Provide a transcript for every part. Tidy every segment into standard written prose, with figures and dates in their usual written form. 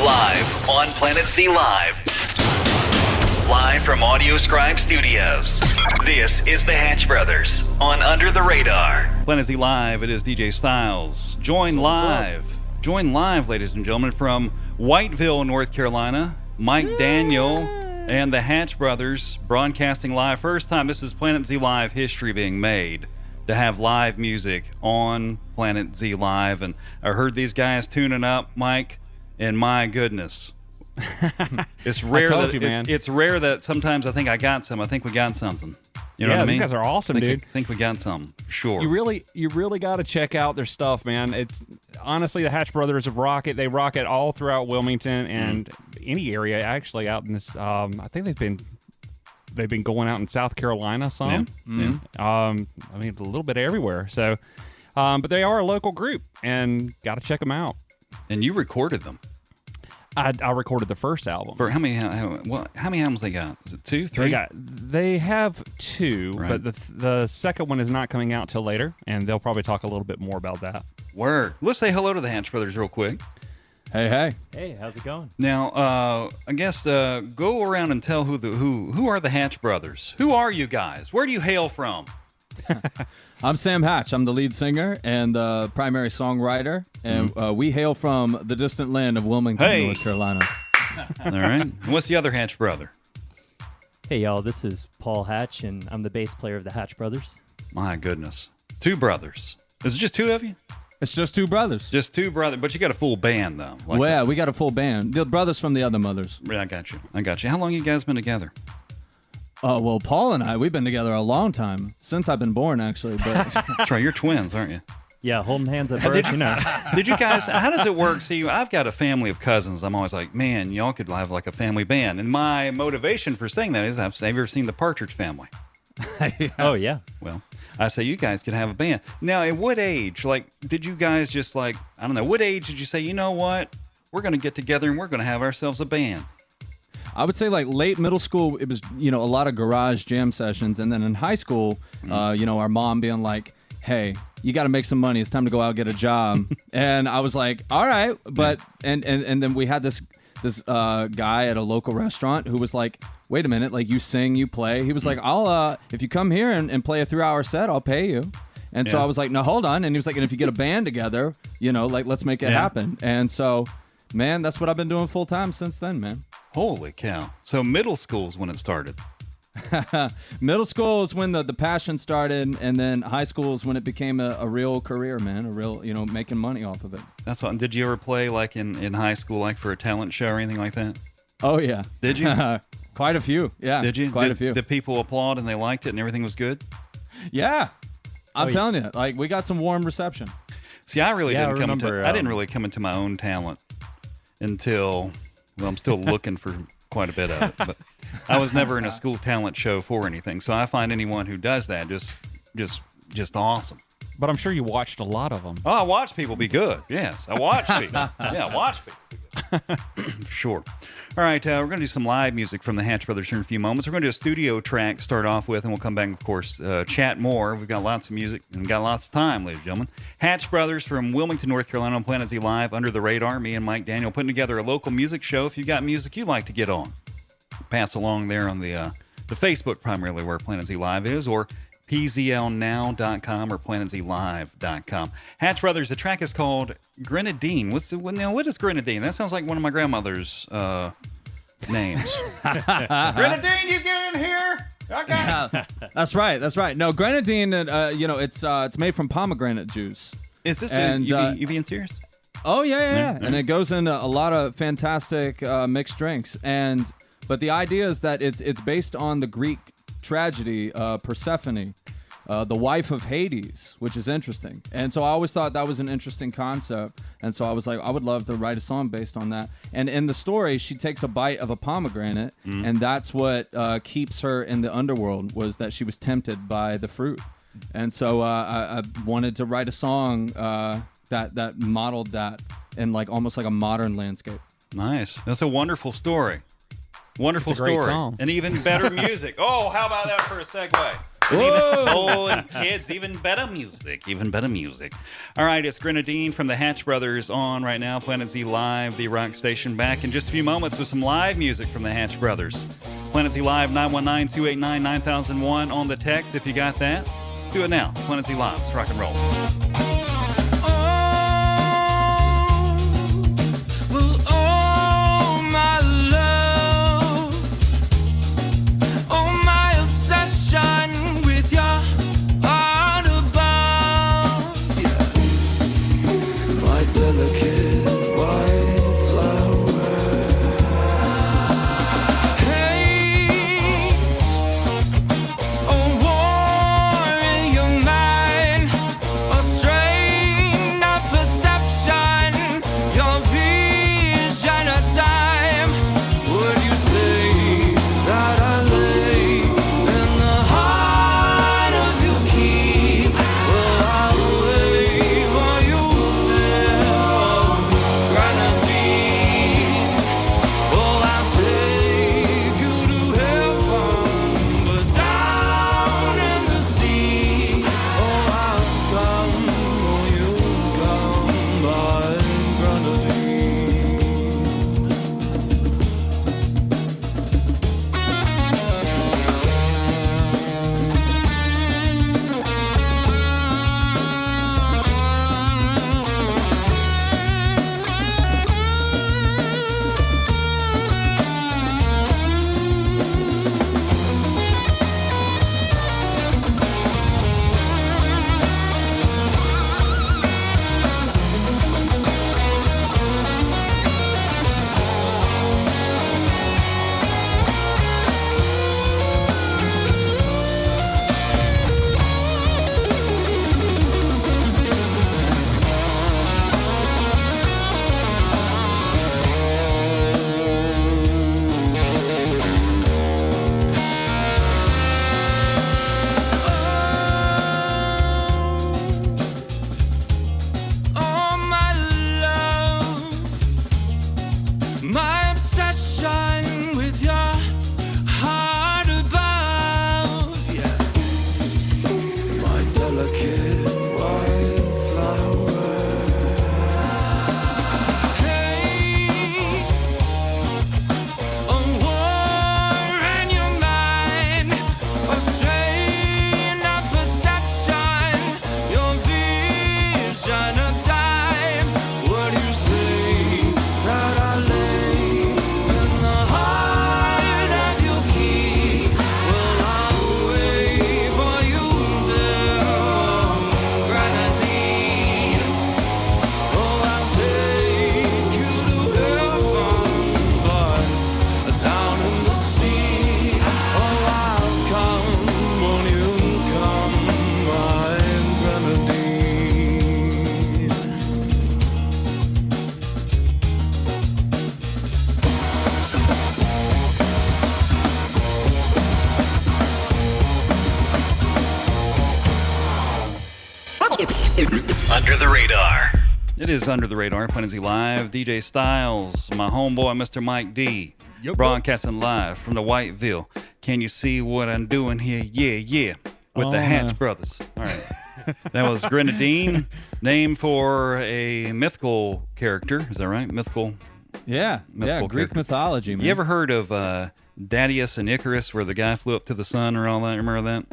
Live on Planet Z Live. Live from Audio Scribe Studios. This is the Hatch Brothers on Under the Radar. Planet Z Live, it is DJ Styles. Join live, ladies and gentlemen, from Whiteville, North Carolina. Mike Daniel and the Hatch Brothers broadcasting live. First time this is Planet Z Live history being made to have live music on Planet Z Live. And I heard these guys tuning up, Mike, and my goodness. It's rare it's rare that sometimes I think I got some. I think we got something. You know what I mean? These guys are awesome, dude. I think we got some, for sure. You really got to check out their stuff, man. It's honestly, the Hatch Brothers of rock it. They rock it all throughout Wilmington and any area actually out in this. I think they've been going out in South Carolina some. Yeah. I mean, a little bit everywhere. So, but they are a local group, and got to check them out. And you recorded them. I recorded the first album. For how many albums they got? Is it 2, 3? They have 2, right. But the second one is not coming out till later, and they'll probably talk a little bit more about that. Word. Let's say hello to the Hatch Brothers real quick. Hey. Hey, how's it going? Now, I guess go around and tell who are the Hatch Brothers. Who are you guys? Where do you hail from? I'm Sam Hatch. I'm the lead singer and the primary songwriter, and we hail from the distant land of Wilmington, North Carolina. All right. And what's the other Hatch brother? Hey, y'all. This is Paul Hatch, and I'm the bass player of the Hatch Brothers. My goodness. 2 brothers. Is it just 2 of you? It's just 2 brothers. Just 2 brothers, but you got a full band, though. Yeah, we got a full band. The brothers from the other mothers. Yeah, I got you. How long you guys been together? Well, Paul and I, we've been together a long time. Since I've been born, actually. But That's right. You're twins, aren't you? Yeah, holding hands at birth, Did you guys, how does it work? See, I've got a family of cousins. I'm always like, man, y'all could have like a family band. And my motivation for saying that is, have you ever seen the Partridge Family? Yes. Oh, yeah. Well, I say you guys could have a band. Now, at what age, did you guys just I don't know, what age did you say, you know what, we're going to get together and we're going to have ourselves a band? I would say late middle school, it was, a lot of garage jam sessions. And then in high school, our mom being like, hey, you got to make some money. It's time to go out and get a job. And I was like, all right. But, and then we had this guy at a local restaurant who was like, wait a minute, you sing, you play. He was like, if you come here and play a 3-hour set, I'll pay you. And so I was like, no, hold on. And he was like, and if you get a band together, let's make it happen. And so, man, that's what I've been doing full time since then, man. Holy cow. So middle school is when it started. Middle school is when the passion started, and then high school is when it became a real career, man, a real, making money off of it. That's what. Did you ever play in high school, for a talent show or anything like that? Oh, yeah. Did you? Quite a few, yeah. Did you? Quite a few. Did people applaud and they liked it and everything was good? Yeah. I'm telling you, we got some warm reception. See, I didn't really come into my own talent until, I'm still looking for quite a bit of it, but I was never in a school talent show for anything. So I find anyone who does that just awesome. But I'm sure you watched a lot of them. Oh, I watch people be good. Yes, I watch people. Yeah, I watch people be good. Sure. All right, we're going to do some live music from the Hatch Brothers here in a few moments. We're going to do a studio track to start off with, and we'll come back and, of course, chat more. We've got lots of music and got lots of time, ladies and gentlemen. Hatch Brothers from Wilmington, North Carolina on Planet Z Live, Under the Radar. Me and Mike Daniel putting together a local music show. If you got music you'd like to get on, pass along there on the Facebook, primarily where Planet Z Live is, or pzlnow.com or planetzlive.com. Hatch Brothers, the track is called Grenadine. What is Grenadine? That sounds like one of my grandmother's names. Grenadine, you get in here! Okay. That's right. No, Grenadine, it's made from pomegranate juice. Is this, you being serious? Oh, yeah. And it goes into a lot of fantastic mixed drinks. But the idea is that it's based on the Greek tragedy, Persephone, the wife of Hades, which is interesting. And so I always thought that was an interesting concept. And so I was like, I would love to write a song based on that. And in the story, she takes a bite of a pomegranate, and that's what keeps her in the underworld, was that she was tempted by the fruit. And so I wanted to write a song that modeled that in almost like a modern landscape. Nice. That's a wonderful story. Wonderful it's a great story. Song. And even better music. Oh, how about that for a segue? And kids, even better music. All right, it's Grenadine from the Hatch Brothers on right now, Planet Z Live, the rock station. Back in just a few moments with some live music from the Hatch Brothers. Planet Z Live, 919-289-9001 on the text if you got that. Do it now. Planet Z Live. Let's rock and roll. Under the radar. It is Under the Radar, Planet Z Live. DJ Styles, my homeboy, Mr. Mike D. Yep. Broadcasting live from the Whiteville. Can you see what I'm doing here? Yeah. With the Hatch Brothers. All right. That was Grenadine, named for a mythical character. Is that right? Mythical Greek character. mythology, man. You ever heard of Darius and Icarus, where the guy flew up to the sun or all that? Remember that?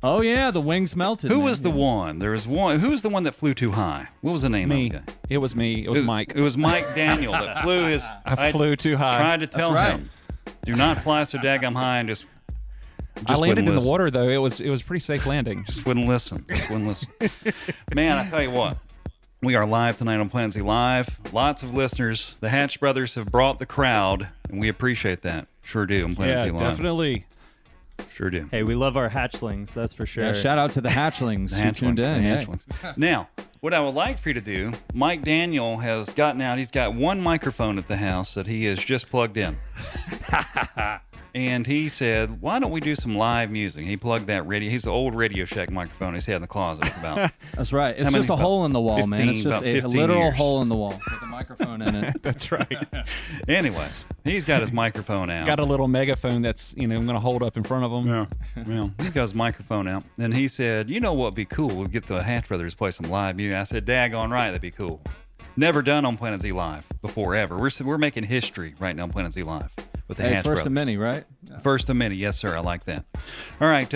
Oh, yeah, the wings melted. Who man. was the one? There was one. Who was the one that flew too high? What was the name Me. of the guy? It was me. It was Mike. It was Mike Daniel that flew his. I flew too high. Tried to tell right. him, do not fly so daggum high, and just I landed wouldn't in the listen. water though. It was pretty safe landing. Just wouldn't listen. Man, I tell you what. We are live tonight on Planet Z Live. Lots of listeners. The Hatch Brothers have brought the crowd, and we appreciate that. Sure do on Planet Z Live. Definitely. Sure do. Hey, we love our hatchlings, that's for sure. Yeah, shout out to the hatchlings The who tuned in. the yeah. hatchlings. Now, what I would like for you to do, Mike Daniel has gotten out. He's got one microphone at the house that he has just plugged in. And he said, why don't we do some live music? He plugged that radio. He's an old Radio Shack microphone he's had in the closet for about. That's right. It's How just many- a hole in the wall, 15, man. It's just about a 15 literal years. hole in the wall with a microphone in it. That's right. Anyways, he's got his microphone out. Got a little megaphone that's I'm going to hold up in front of him. Yeah, he's got his microphone out. And he said, you know what would be cool? We'd get the Hatch Brothers to play some live music. I said, daggone right, that'd be cool. Never done on Planet Z Live before, ever. We're making history right now on Planet Z Live with the Hey, Hatch first Brothers. of many, right? First of many, yes, sir. I like that. All right,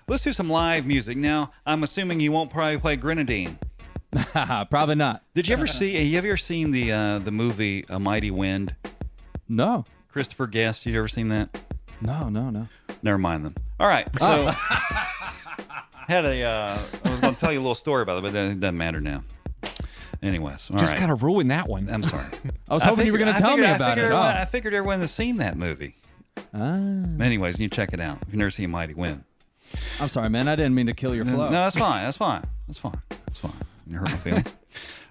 let's do some live music. Now, I'm assuming you won't probably play Grenadine. Probably not. Did you ever see, have you ever seen the movie A Mighty Wind? No. Christopher Guest, you ever seen that? No. Never mind them. All right, so I was going to tell you a little story about it, but it doesn't matter now. Anyways, all Just right. kind of ruined that one. I'm sorry. I was hoping you were going to tell me about it. I figured everyone has seen that movie. Ah. Anyways, you check it out if you've never seen Mighty Wind. I'm sorry, man. I didn't mean to kill your flow. No, that's fine. You hurt my feelings.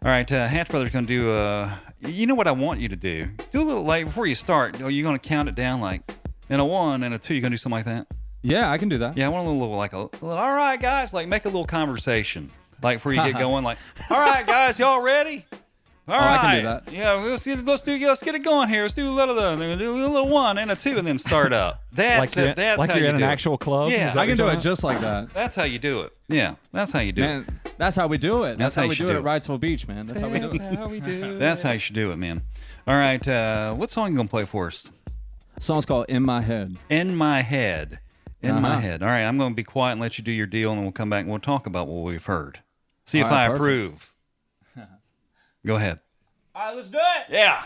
All right, Hatch Brothers going to do, you know what I want you to do? Do a little, like, before you start, are you going to count it down, like, in a 1 and a 2? You going to do something like that? Yeah, I can do that. Yeah, I want a little, like, all right, guys, like, make a little conversation. Before you get going, like, all right, guys, y'all ready? All right. I can do that. Yeah, let's get it going here. Let's do a little 1 and a 2, and then start up. That's Like how you're you in an do it. actual club? Yeah. Is that I can what do you're it doing? just like that. That's how you do it. Yeah, that's how you do it. Man, that's how we do it. That's how how you we should do it do at it. Wrightsville Beach, man. That's how we do it. That's how you should do it, man. All right, what song you gonna play for us? The song's called In My Head. In My Head. In My Uh-huh. Head. All right, I'm gonna be quiet and let you do your deal, and then we'll come back and we'll talk about what we've heard. See if All right, I perfect. approve. Go ahead. All right, let's do it. Yeah.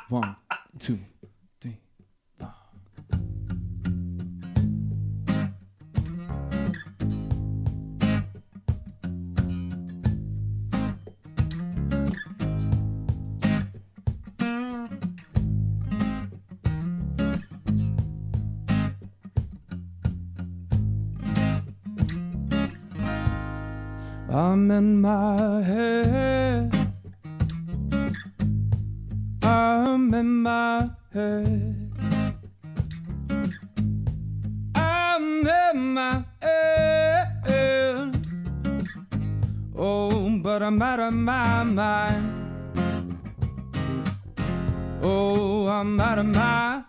1, 2, 3. I'm in my head. I'm in my head. I'm in my head. Oh, but I'm out of my mind. Oh, I'm out of my.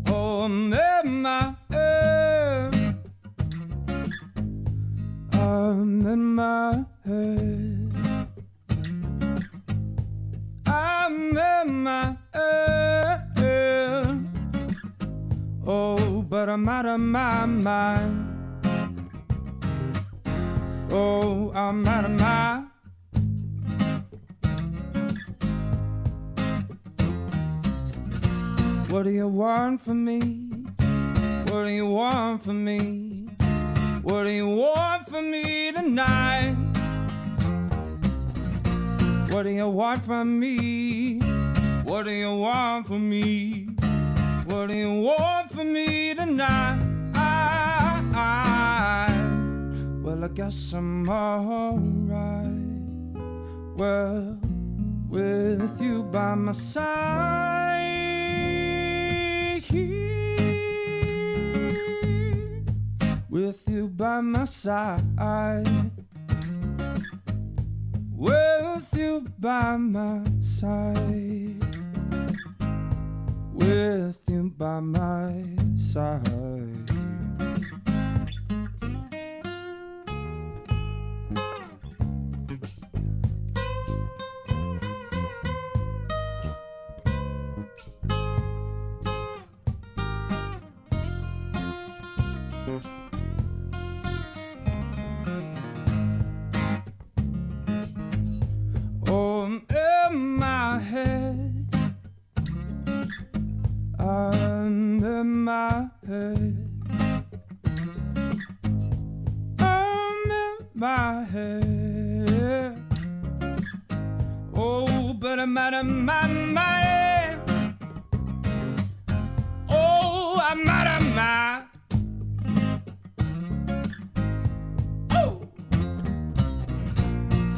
Oh, I'm in my head. I'm in my head. I'm in my head. Oh, but I'm out of my mind. Oh, I'm out of my. What do you want from me? What do you want from me? What do you want from me tonight? What do you want from me? What do you want from me? What do you want from me tonight? Well, I guess I'm alright. Well, with you by my side. With you by my side. With you by my side. With you by my side. Oh, I'm in my head. I'm in my head. I'm in my head. Oh, but I'm out of my mind. Oh, I'm out of my. Oh.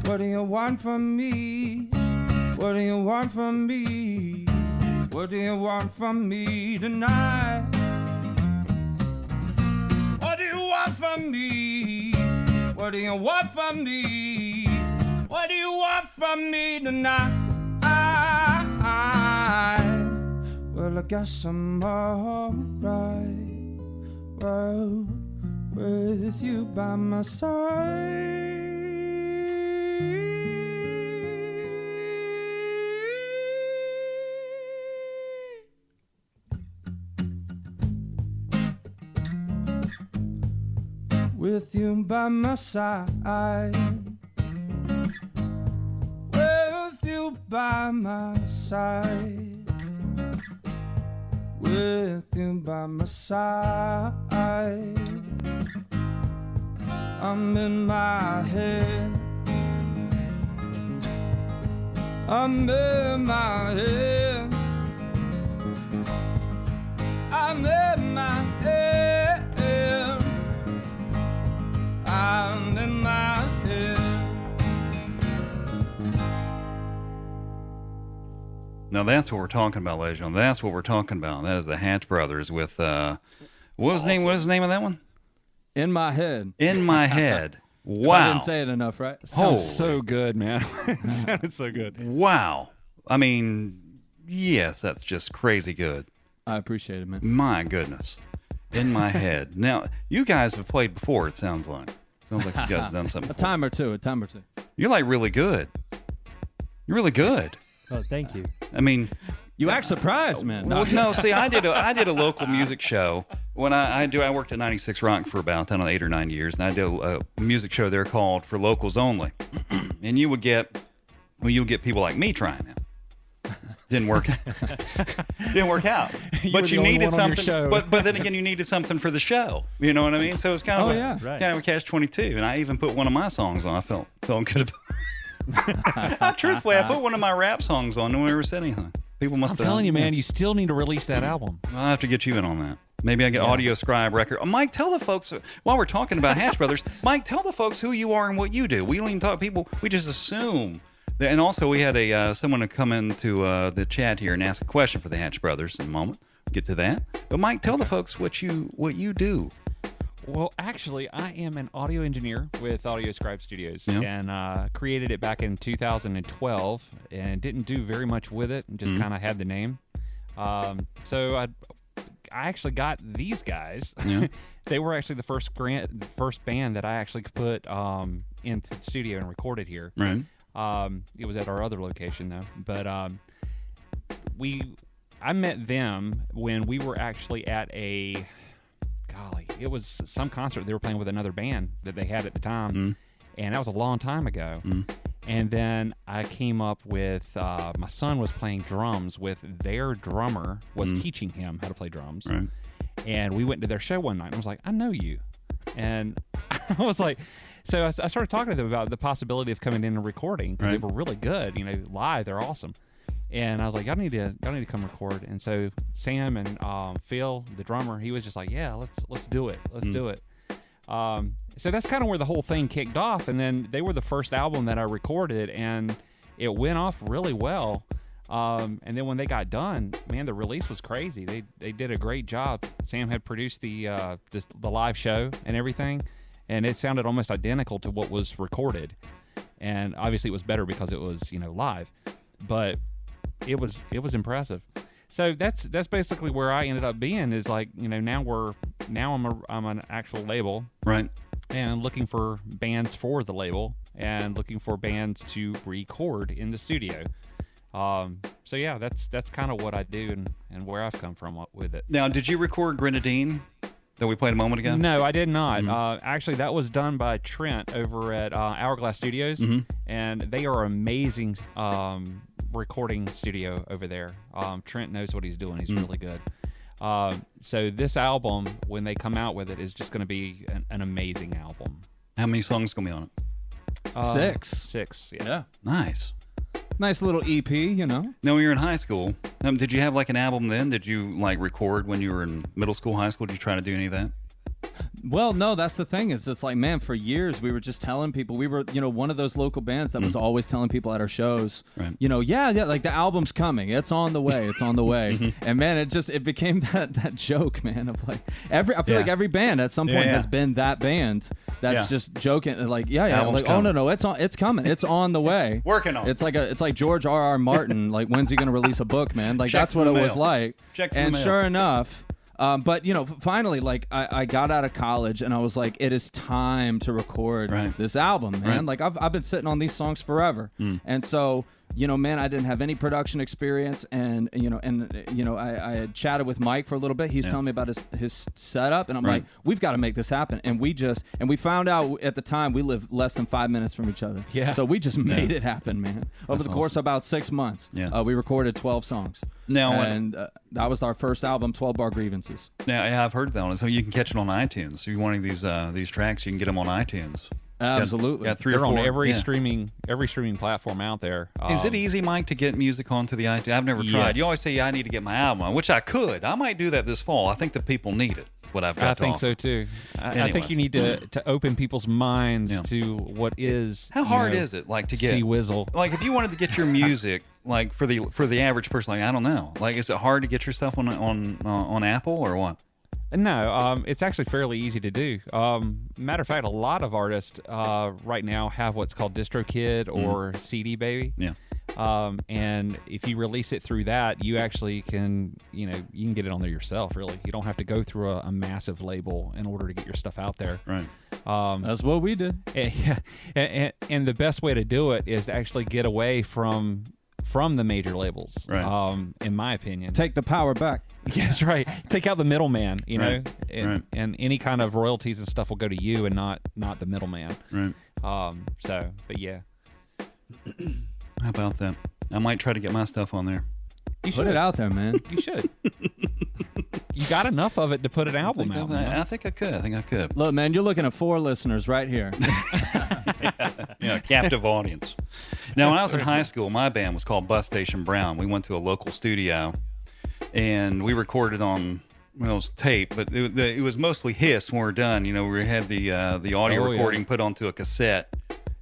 What do you want from me? What do you want from me? What do you want from me tonight? What do you want from me? What do you want from me? What do you want from me tonight? Well, I guess I'm alright. Well, with you by my side. With you by my side. With you by my side. With you by my side. I'm in my head. I'm in my head. I'm in my head. I'm in my head. Now that's what we're talking about, ladies and gentlemen. That's what we're talking about. That is the Hatch Brothers with what was the name? What was the name of that one? In my head. In My Head. I Wow. didn't say it enough, right? Sounds so good, man. It sounded so good. Wow. I mean, yes, that's just crazy good. I appreciate it, man. My goodness. In My Head. Now, you guys have played before, it sounds like. Sounds like you guys have done something A before. time or two. You're like really good. You're really good. Oh, thank you. I mean, You act surprised, man. well, no, see, I did a local music show when I worked at 96 Rock for about, I don't know, 8 or 9 years, and I did a music show there called For Locals Only. And you would get people like me trying it. Didn't work out. were But the you only needed one on your something. show. But then again, you needed something for the show. You know what I mean? So it's kind of Right. kind of a catch-22. And I even put one of my songs on. I felt good about. Truthfully, I put one of my rap songs on. No one ever said anything. People must I'm have. telling you, man, you still need to release that album. I'll have to get you in on that. Maybe I get Audio Scribe record. Mike, tell the folks, while we're talking about Hatch Brothers, Mike, tell the folks who you are and what you do. We don't even talk people. We just assume. And also, we had someone to come into the chat here and ask a question for the Hatch Brothers in a moment. We'll get to that. But Mike, tell the folks what you do. Well, actually, I am an audio engineer with Audio Scribe Studios, Yeah. and created it back in 2012, and didn't do very much with it, and just kind of had the name. So I actually got these guys. Yeah. They were actually the first band that I actually put into the studio and recorded here. Right. It was at our other location though, but I met them when we were actually at it was some concert they were playing with another band that they had at the time, and that was a long time ago. And then I came up with my son was playing drums with their drummer was teaching him how to play drums, Right. and we went to their show one night and I was like, I know you. And I was like, so I started talking to them about the possibility of coming in and recording because Right. they were really good, live. They're awesome. And I was like, y'all need to come record. And so Sam and Phil, the drummer, he was just like, yeah, let's do it. Let's do it. So that's kind of where the whole thing kicked off. And then they were the first album that I recorded, and it went off really well. And then when they got done, man, the release was crazy. They did a great job. Sam had produced the live show and everything, and it sounded almost identical to what was recorded. And obviously it was better because it was live, but it was impressive. So that's basically where I ended up being. Is like now I'm an actual label, Right. and looking for bands for the label and looking for bands to record in the studio. So yeah, that's kind of what I do and where I've come from with it. Now, did you record Grenadine that we played a moment ago? No, I did not. Actually, that was done by Trent over at Hourglass Studios, and they are amazing recording studio over there. Trent knows what he's doing. He's really good. So this album, when they come out with it, is just going to be an amazing album. How many songs going to be on it? 6, yeah. Yeah. Nice. Nice little EP, Now, when you were in high school, did you have like an album then? Did you like record when you were in middle school, high school? Did you try to do any of that? Well, no, that's the thing. Is it's like, man, for years we were just telling people, we were, one of those local bands that was always telling people at our shows, Right. yeah, like the album's coming, it's on the way, it's on the way, and man, it became that joke, man, of like I feel like every band at some point has been that band that's just joking, like Album's like coming. oh no, it's coming, it's on the way, Working on it. It's like George R.R. Martin, like when's he gonna release a book, man? Like Checks that's what in it the was mail. like, Checks in the and mail. sure enough. But finally, like I got out of college and I was like, it is time to record this album, man. Right. Like I've been sitting on these songs forever, and so man, I didn't have any production experience, and I had chatted with Mike for a little bit. He's telling me about his setup, and I'm like, we've got to make this happen. And we found out at the time we lived less than 5 minutes from each other. Yeah. So we just made it happen, man. Over the course of about 6 months, we recorded 12 songs. Now, and that was our first album, 12 Bar Grievances. Now, yeah, I've heard that one. So you can catch it on iTunes. If you're wanting these tracks, you can get them on iTunes. Absolutely. Got 3 They're or 4. on every yeah. streaming platform out there. Is it easy, Mike, to get music onto the iTunes? I've never tried. Yes. You always say, I need to get my album on, which I could. I might do that this fall. I think the people need it, what I've got I to think offer. so too. I Anyways. think you need to open people's minds Yeah. to what is. How hard is it, like, to get... Sea Whizzle? Like, if you wanted to get your music, like, for the average person, like, I don't know. Like, is it hard to get your stuff on Apple or what? No, it's actually fairly easy to do. Matter of fact, a lot of artists right now have what's called DistroKid or CD Baby. Yeah. And if you release it through that, you actually can, you can get it on there yourself, really. You don't have to go through a massive label in order to get your stuff out there. Right. That's what we did. And the best way to do it is to actually get away from the major labels, Right. In my opinion. Take the power back. That's right. Take out the middleman, Right. and any kind of royalties and stuff will go to you and not the middleman. Right. But yeah. How about that? I might try to get my stuff on there. You Put it out there, man. You should. You got enough of it to put an album out, man. I think I could. Look, man, you're looking at 4 listeners right here. Yeah, captive audience. Now, when I was in high school, my band was called Bus Station Brown. We went to a local studio, and we recorded on, well, it was tape, but it was mostly hiss when we were done. We had the audio recording put onto a cassette.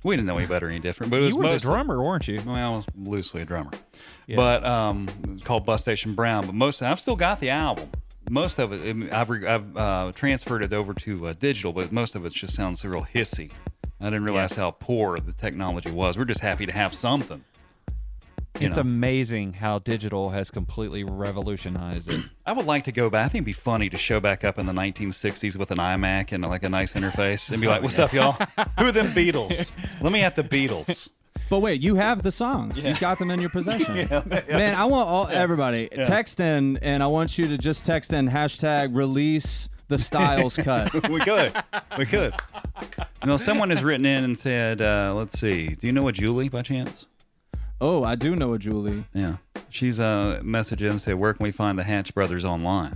We didn't know any better or any different, but it was You were the mostly, drummer, weren't you? well, I was loosely a drummer. Yeah. But it was called Bus Station Brown. But I've still got the album. Most of it, I've transferred it over to digital, but most of it just sounds real hissy. I didn't realize how poor the technology was. We're just happy to have something. It's amazing how digital has completely revolutionized it. I would like to go back. I think it'd be funny to show back up in the 1960s with an iMac and like a nice interface and be like, "What's up, y'all? Who are them Beatles? Let me at the Beatles." But wait, you have the songs. You've got them in your possession. Man, I want everybody text in, and I want you to just text in #release the Styles cut. We could. Now, someone has written in and said, let's see, do you know a Julie by chance? Oh, I do know a Julie. Yeah. She's messaged in and said, where can we find the Hatch Brothers online?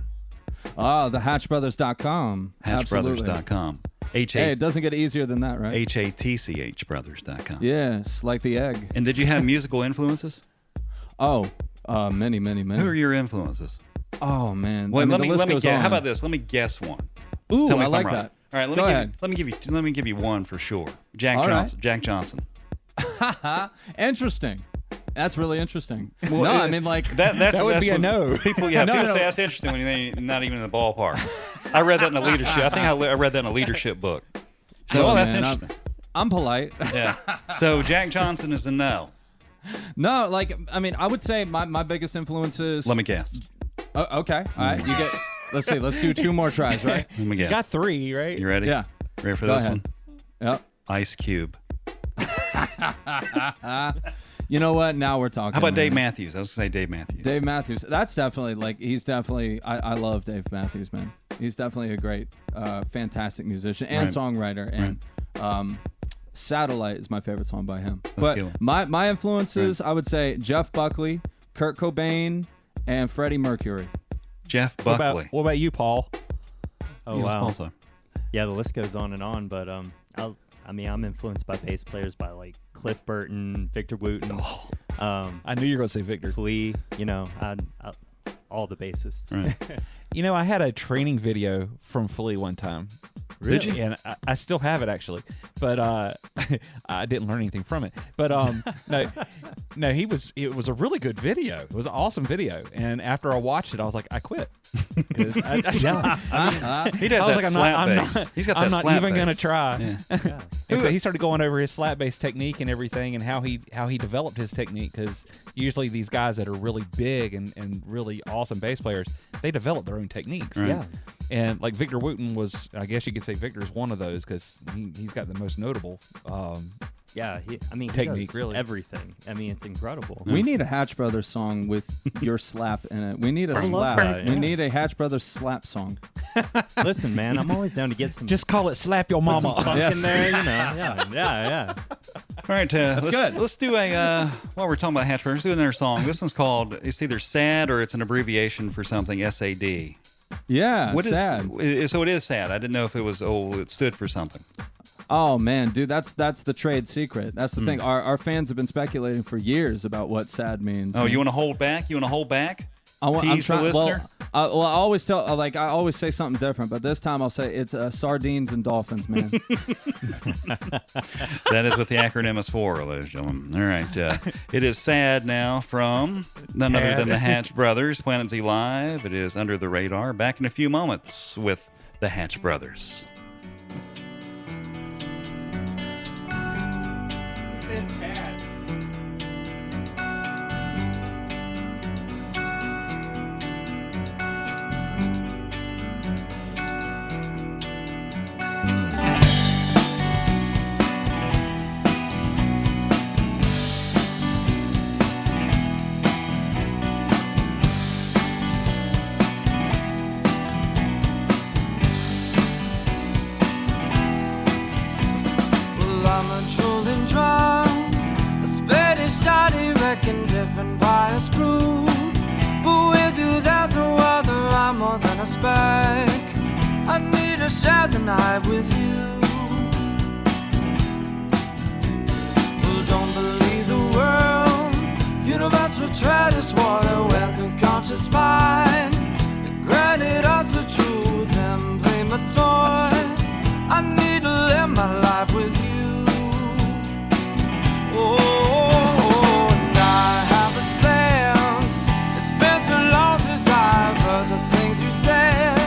The hatchbrothers.com. Hatchbrothers.com. Hey, it doesn't get easier than that, right? HATCH brothers.com. Yes, like the egg. And did you have musical influences? Oh, many. Who are your influences? Oh, man. Well, I mean, let the me list goes guess. on. How about this? Let me guess one. Ooh, Tell me I if like I'm right. that. All right, Go ahead. let me give you one for sure. Jack All Johnson. right. Jack Johnson. Interesting. That's really interesting. Well, no, I mean, like that would be a what no. People, No, people no. say that's interesting when you're not even in the ballpark. I read that in a leadership. I think I read that in a leadership book. So, that's man, interesting. I'm polite. Yeah. So Jack Johnson is a no. No, like I mean, I would say my biggest influences. Let me guess. Okay, all right. You get. Let's see. Let's do 2 more tries, right? Let me guess. You got 3, right? You ready? Yeah. Ready for Go this ahead. one? Yep. Ice Cube. You know what? Now we're talking. How about Dave man. Matthews? I was going to say Dave Matthews. Dave Matthews. That's definitely like he's definitely. I love Dave Matthews, man. He's definitely a great, fantastic musician and Right. songwriter. And Satellite is my favorite song by him. Let's go. But my influences, I would say Jeff Buckley, Kurt Cobain, and Freddie Mercury. Jeff Buckley. What about you, Paul? Oh, He was wow. also- Yeah, the list goes on and on, but I'm influenced by bass players by like Cliff Burton, Victor Wooten, I knew you were going to say Victor. Flea, all the bassists. Right. I had a training video from Flea one time. Did you? And I still have it actually, but I didn't learn anything from it. But no, it was a really good video. It was an awesome video. And after I watched it, I was like, I quit. He does that slap bass. He's got that I'm not slap even bass. going to try. Yeah. And so he started going over his slap bass technique and everything, and how he developed his technique. Because usually these guys that are really big and really awesome bass players, they develop their own techniques. Right. Yeah. And like Victor Wooten was, I guess you could say Victor's one of those because he's got the most notable. Yeah, he Technique, does really. everything. I mean, it's incredible. We need a Hatch Brothers song with your slap in it. We need a I love slap. that, We yeah. need a Hatch Brothers slap song. Listen, man, I'm always down to get some. Just call it "Slap Your put some Mama." funk Yes. in there, you know. Yeah. All right, let's, good. Let's do a, while we're talking about Hatch Brothers, let's do another song. This one's called, it's either SAD or it's an abbreviation for something, SAD. Yeah, What is sad. So it is SAD. I didn't know if it was, it stood for something. Oh man, dude, that's the trade secret. That's the thing. Our fans have been speculating for years about what sad means. Oh, man. you want to hold back? You want to hold back? I'm Tease the trying. listener? Well, I always tell, I always say something different, but this time I'll say it's sardines and dolphins, man. That is what the acronym is for, ladies and gentlemen. All right. It is SAD now from none other than the Hatch Brothers, Planet Z Live. It is Under the Radar. Back in a few moments with the Hatch Brothers. Well, I'm a trolling drum, a Spanish shawty wrecking different bias brew. But with you, there's no other, I'm more than a speck. I need to share the night with you. Well, don't believe the world, universe will tread this water where the conscious mind granted us the truth and blame a toy. I need to live my life with you. Oh, and I have a stand. It's been so long since I've heard the things you said. I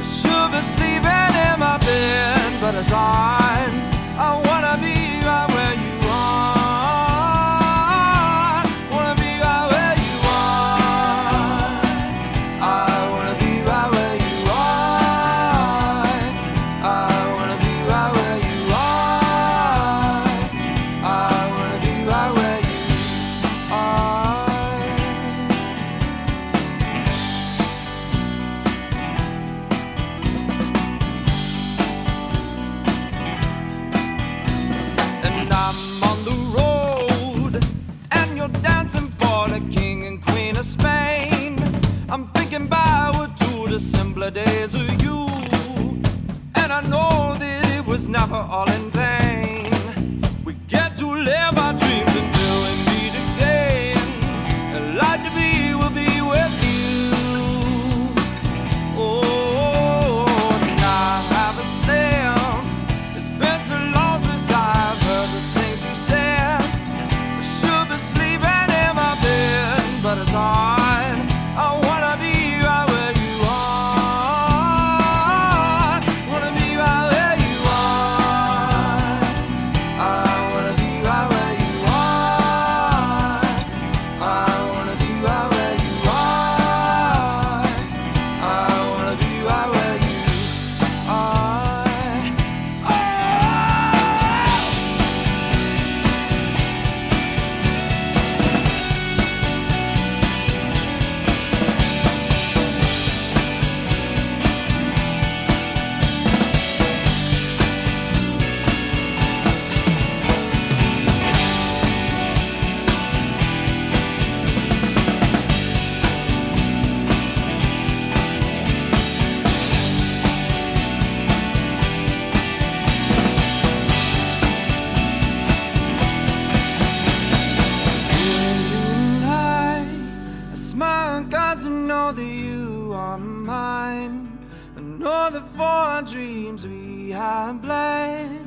should be sleeping in my bed, but it's hard. I wanna be right where you are. Wanna be right where you are. I wanna be right where you are. I wanna be right where you are. I wanna be right where you are. And I'm on the road, and you're dancing for the king and queen of Spain. I'm thinking backward to the simpler days of you, and I know that it was never all in vain. We get to live our dreams until we meet again. And like to be will be with you. Oh, and I have a stand. It's been so long since I've heard the things you said. I should be sleeping in my bed, but it's hard. I wanna be right where you are. Wanna be right where you are. I wanna be right where you are. I wanna be right where you are. I wanna be right where you are. Oh! I smile 'cause I know that you are mine. I know that for our dreams we behind blade.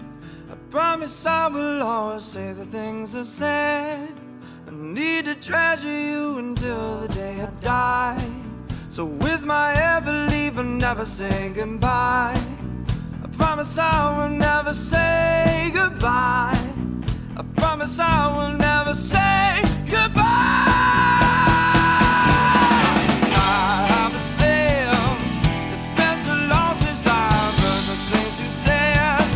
I promise I will always say the things I've said. I need to treasure you until the day I die. So with my ever leave and never say goodbye. I promise I will never say goodbye. I promise I will never say goodbye. I have a slave. It's been so long since I've heard the things you said.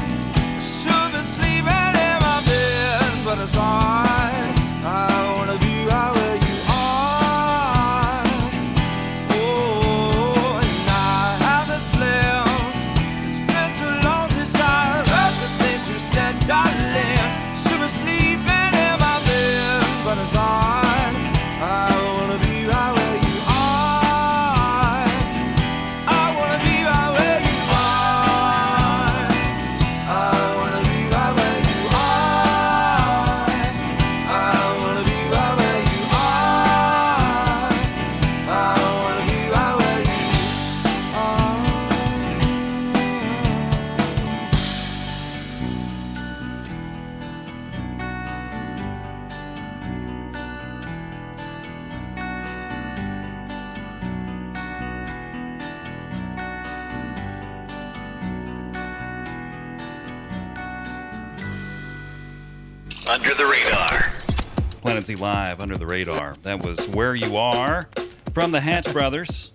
I should be sleeping in my bed, but it's alright. I wanna be right where you are. Oh, and I haven't slept. It's been so long since I heard the things you said, darling. Should be sleeping in my bed, but it's alright. I wanna be right where you are. I wanna be right where you are. I wanna be right where you are. I wanna be right where you are. I wanna be right where you are. Under the Radar. Planet Z Live, Under the Radar. That was Where You Are from the Hatch Brothers.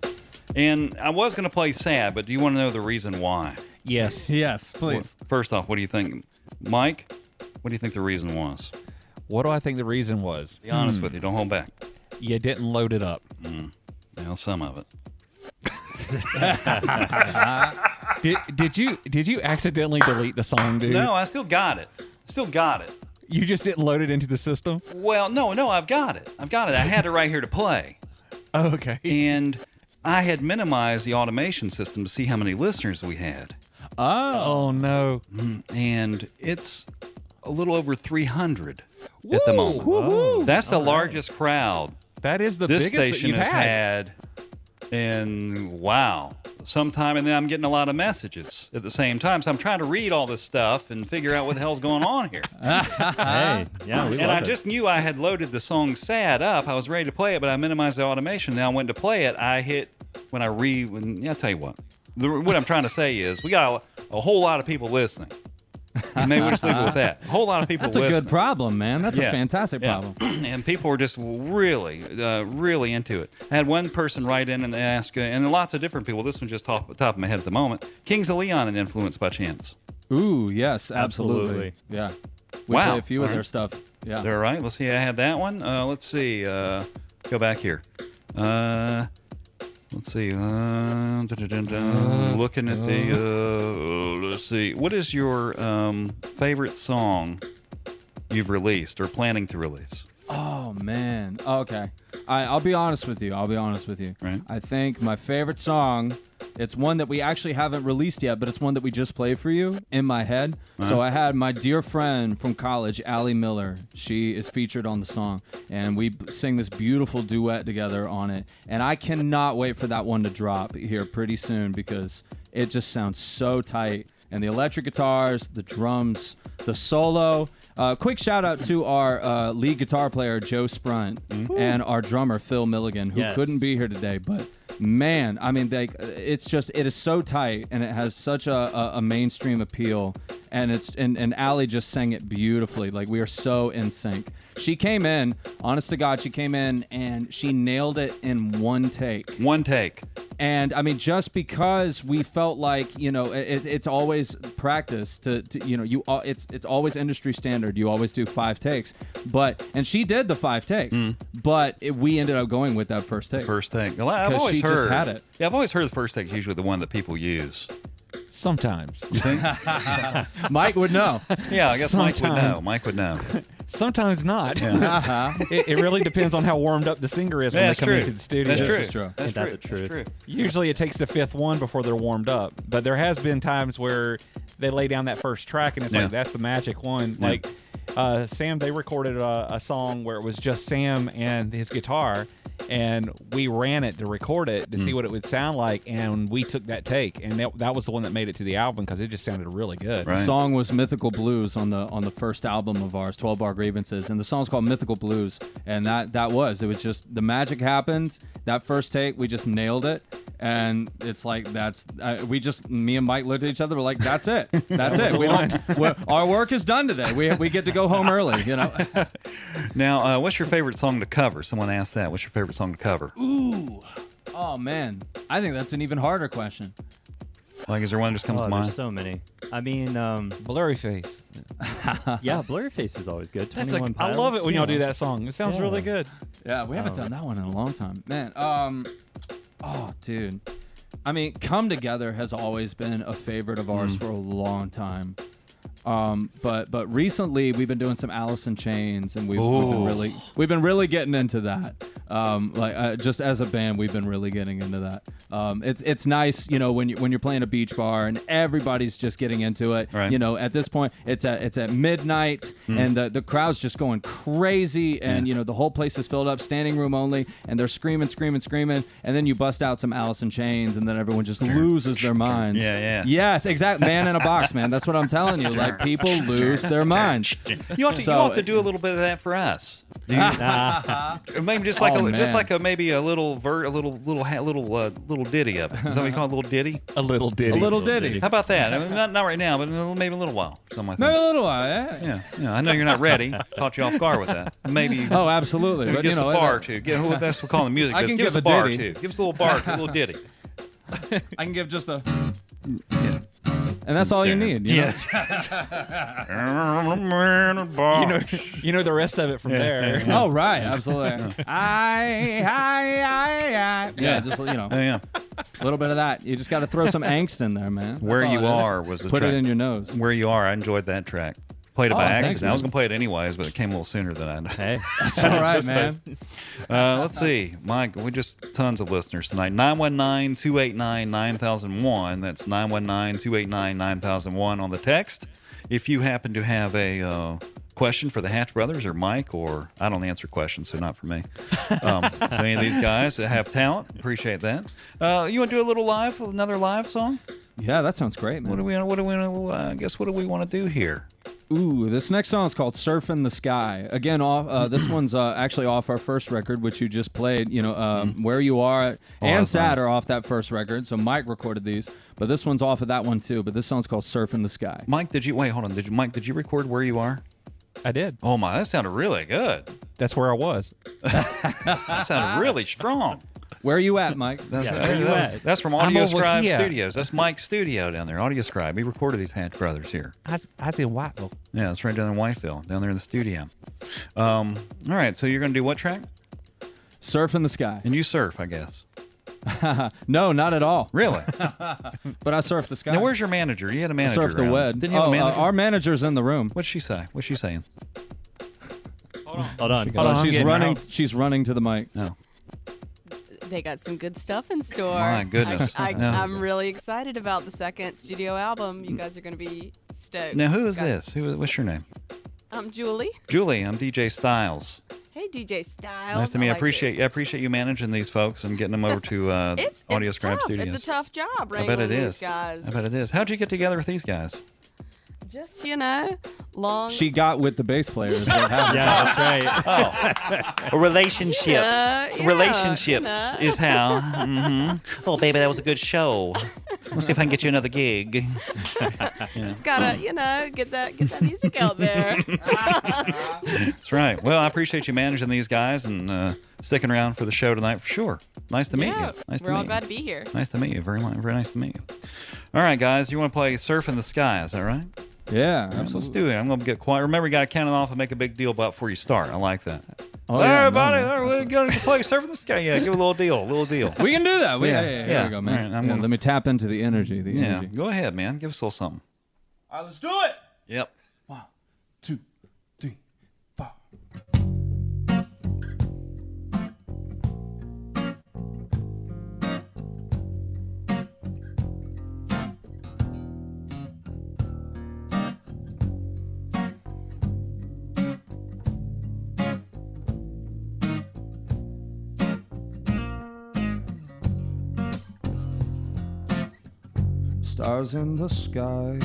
And I was going to play Sad, but do you want to know the reason why? Yes. Yes, please. First off, what do you think? Mike, what do you think the reason was? What do I think the reason was? Be honest with you. Don't hold back. You didn't load it up. Well, some of it. Did you accidentally delete the song, dude? No, I still got it. Still got it. You just didn't load it into the system? Well, no, I've got it. I had it right here to play. Oh, okay. And I had minimized the automation system to see how many listeners we had. Oh, no. And it's a little over 300 at the moment. That's the largest crowd That is the this biggest that station you've has had. in, sometime, and then I'm getting a lot of messages at the same time. So I'm trying to read all this stuff and figure out what the hell's going on here. Hey, yeah, we And I love it. just knew I had loaded the song Sad up. I was ready to play it, but I minimized the automation. Now I went to play it. I hit, I'll tell you what. What I'm trying to say is we got a whole lot of people listening. Maybe we'll just leave it with that. A whole lot of people That's a listening. good problem, man. That's Yeah. a fantastic Yeah. problem. And people were just really into it. I had one person write in and ask, and lots of different people. This one's just off the top of my head at the moment. Kings of Leon an influence by chance? Ooh, yes, absolutely. Absolutely. Yeah. We Wow. play a few of All their right. stuff. Yeah. All right. Let's see. I had that one. Let's see. Go back here. Let's see. Looking at the. Let's see. What is your favorite song you've released or planning to release? Oh man. Okay. I'll be honest with you. Right. I think my favorite song, it's one that we actually haven't released yet, but it's one that we just played for you in my head. So I had my dear friend from college, Allie Miller. She is featured on the song, and we sing this beautiful duet together on it. And I cannot wait for that one to drop here pretty soon because it just sounds so tight. And the electric guitars, the drums, the solo. Quick shout out to our lead guitar player, Joe Sprunt, and our drummer, Phil Milligan, who Yes. couldn't be here today. But man, I mean, it is so tight, and it has such a mainstream appeal. And Allie just sang it beautifully. Like, we are so in sync. She came in, honest to God, and she nailed it in one take. One take. And I mean, just because we felt like, it's always practice it's always industry standard. You always do 5 takes, and she did the 5 takes, but we ended up going with that first take. First take. Well, I've 'Cause always she heard. just had it. Yeah, I've always heard the first take is usually the one that people use. Sometimes. You think? Mike would know. Yeah, I guess Mike would know. Sometimes. Mike would know. Sometimes not. Yeah. It really depends on how warmed up the singer is when Yeah, they that's come true. into the studio. That's true. is true. That's Ain't true. that the truth? That's true. Usually it takes the 5th one before they're warmed up. But there has been times where they lay down that first track and it's Yeah. like, that's the magic one. Yeah. Like, Sam, they recorded a song where it was just Sam and his guitar, and we ran it to record it to see what it would sound like, and we took that take, and that was the one that made it to the album because it just sounded really good. Right. The song was Mythical Blues on the first album of ours, 12 Bar Grievances, and the song's called Mythical Blues, and it was just the magic happened. That first take, we just nailed it, and it's like me and Mike looked at each other, we're like, that's it, that's it. Our work is done today. We get to go home early, you know. Now, what's your favorite song to cover? Someone asked that. What's your favorite song to cover? Ooh, oh man, I think that's an even harder question. Like, is there one that just comes to mind? There's so many. I mean, Blurry Face. yeah, Blurry Face is always good. That's 21 I love it when y'all Pilots, do that song. It sounds really good. Yeah, we haven't done that one in a long time, man. Oh, dude. I mean, Come Together has always been a favorite of ours for a long time. But recently we've been doing some Alice in Chains, and we've been really getting into that. Just as a band, we've been really getting into that. It's nice, you know, when you're playing a beach bar and everybody's just getting into it. Right. You know, at this point, it's at midnight, and the crowd's just going crazy, and you know the whole place is filled up, standing room only, and they're screaming, and then you bust out some Alice in Chains, and then everyone just loses their minds. Yeah. Yes, exactly. Man in a box, man. That's what I'm telling you. Like, people lose their minds. You have to do a little bit of that for us. Do you? Maybe just like maybe a little ditty of it. Is that what you call it? A little ditty? A little ditty. A little ditty. How about that? I mean, not right now, but maybe a little while. Something like that. Maybe a little while, yeah. Yeah. I know you're not ready. Caught you off guard with that. Maybe. Oh, absolutely. Maybe But give you us know, a bar or two. That's what we call the music. I can Give us give a a bar or ditty. two. Give us a little bar, a little ditty. I can give just a. And that's all you need. You know? Yes. You know the rest of it from there. Oh, right. Absolutely. Yeah, just, you know, Yeah. a little bit of that. You just got to throw some angst in there, man. That's Where all You it is. Are was the Put track. it in your nose. Where You Are, I enjoyed that track. Played it by thanks, accident. I was man. going to play it anyways, but it came a little sooner than I Hey, That's all right, man. Let's see. Mike, we just tons of listeners tonight. 919-289-9001. That's 919-289-9001 on the text. If you happen to have a question for the Hatch Brothers or Mike, or I don't answer questions, so not for me. So any of these guys that have talent, appreciate that. You want to do a little another live song? Yeah, that sounds great, man. What do we want to do here? Ooh, this next song is called "Surf in the Sky." Again, this one's actually off our first record, which you just played. You know, "Where You Are" and that's "Sad" nice. are off that first record. So Mike recorded these, but this one's off of that one too. But this song's called "Surf in the Sky." Mike, hold on. Mike, did you record Where You Are? I did. Oh my, that sounded really good. That's where I was. That sounded really strong. Where are you at, Mike? That's from I'm Audio over Scribe here. Studios. That's Mike's studio down there, Audio Scribe. He recorded these Hatch Brothers here. I was in Whiteville. Yeah, it's right down in Whiteville, down there in the studio. All right, so you're going to do what track? "Surf in the Sky." And you surf, I guess. No, not at all. Really? But I surf the sky. Now, where's your manager? You had a manager. Surf the around. wed. Didn't you have a manager? Our manager's in the room. What'd she say? What's she saying? hold on. I'm She's getting running. out. She's running to the mic. No. They got some good stuff in store. My goodness. Yeah. I'm really excited about the second studio album. You guys are going to be stoked. Now, who is Got- this? What's your name? I'm Julie. Julie. I'm DJ Styles. Hey, DJ Styles. Nice to meet you. I like appreciate you managing these folks and getting them over to It's Audio it's Scribe tough. Studios. It's a tough job, I wrangling bet it these is. guys. I bet it is. How'd you get together with these guys? Just long. She got with the bass player. Is what happened. Yeah, that's right. Relationships. Yeah, Relationships you know. is how. Oh, baby, that was a good show. Let's see if I can get you another gig. Just gotta, get that music out there. That's right. Well, I appreciate you managing these guys and sticking around for the show tonight for sure. Nice to meet you. Nice to we're meet all you. glad to be here. Nice to meet you. Very nice to meet you. All right, guys, you want to play Surf in the Sky? Is that right? Yeah, Let's absolutely. do it. I'm going to get quiet. Remember, you got to count it off and make a big deal about before you start. I like that. Oh, yeah, Everybody, no, we're going to play Surf in the Sky. Yeah, give a little deal. We can do that. Yeah, Here yeah. we go, man. All right, I'm Yeah, gonna- let me tap into the energy. The Yeah, energy. go ahead, man. Give us a little something. All right, let's do it. Yep. 1, 2, 3, 4. Stars in the sky,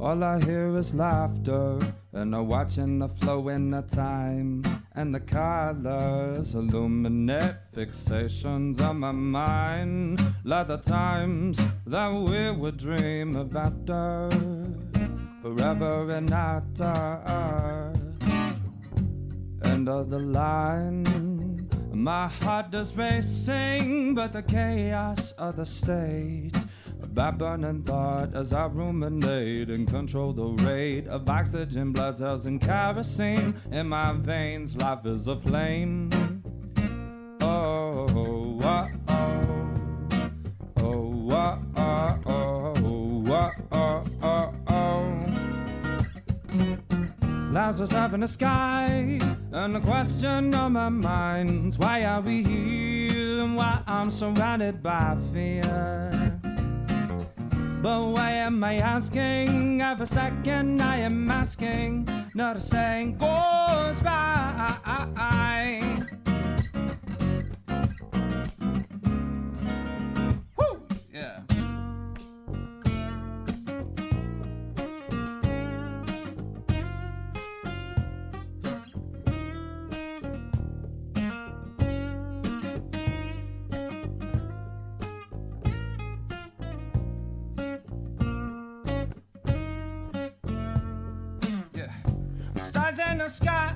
all I hear is laughter, and I'm watching the flow in the time, and the colors illuminate fixations on my mind, like the times that we would dream of after, forever and after. End of the line, my heart is racing, but the chaos of the state, by burning thought as I ruminate and control the rate of oxygen, blood cells, and kerosene in my veins. Life is a flame. Oh, oh, oh, oh, oh, oh, oh, oh, oh, oh. Lives are up in the sky, and the question on my mind's why are we here and why I'm surrounded by fear. But why am I asking? Every second I am asking. Not a saying goes by. Woo! Yeah. Stars in the sky,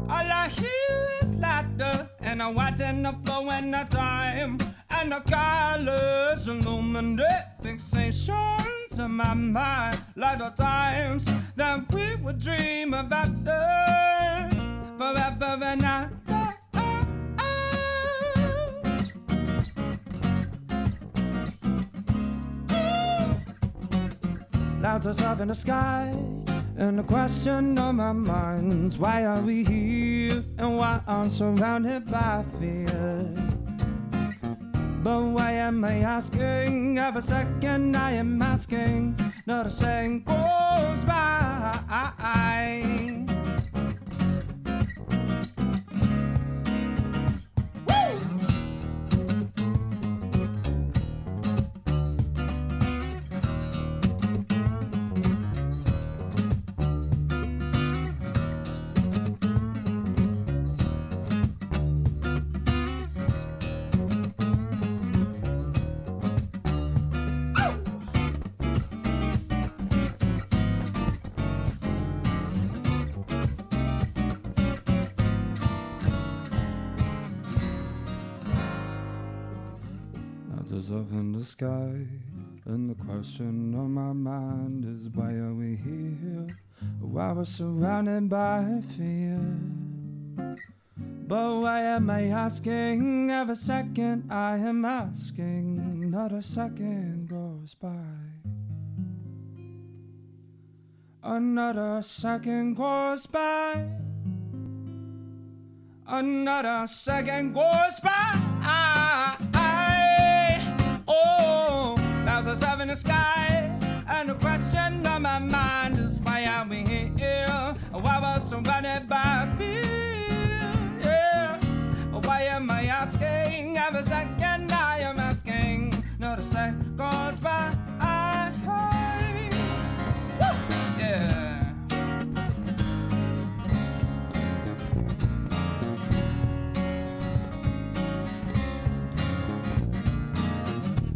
all I hear is laughter, and I'm watching the flow and the time, and the colors illuminate fixations in my mind, like the times that we would dream of after, forever and after. Clouds are up in the sky, and the question on my mind's why are we here and why I'm surrounded by fear. But why am I asking? Every second I am asking. Not a saying goes by. Is up in the sky, and the question on my mind is why are we here? Why we're surrounded by fear. But why am I asking? Every second I am asking. Not a second goes by. Another second goes by. Another second goes by. Oh, clouds are up in the sky, and the question on my mind is why are we here? Why we're surrounded by fear? Yeah. Why am I asking? Every second I am asking. Not a second goes by. Yeah.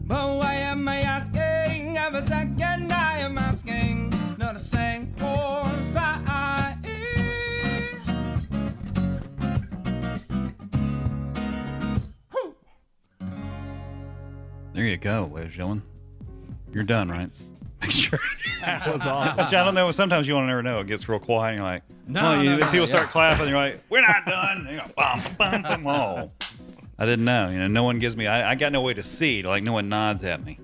But why am I asking? Every second I am asking. Not a saying goes by. There you go, ladies and gentlemen. You're done, right? Make sure. That was awesome. Which I don't know. Sometimes you won't never know. It gets real quiet. And you're like, No, people start clapping. You're like, we're not done. And you're like, bum, bum, bum, oh. I didn't know. No one gives me. I got no way to see. Like no one nods at me.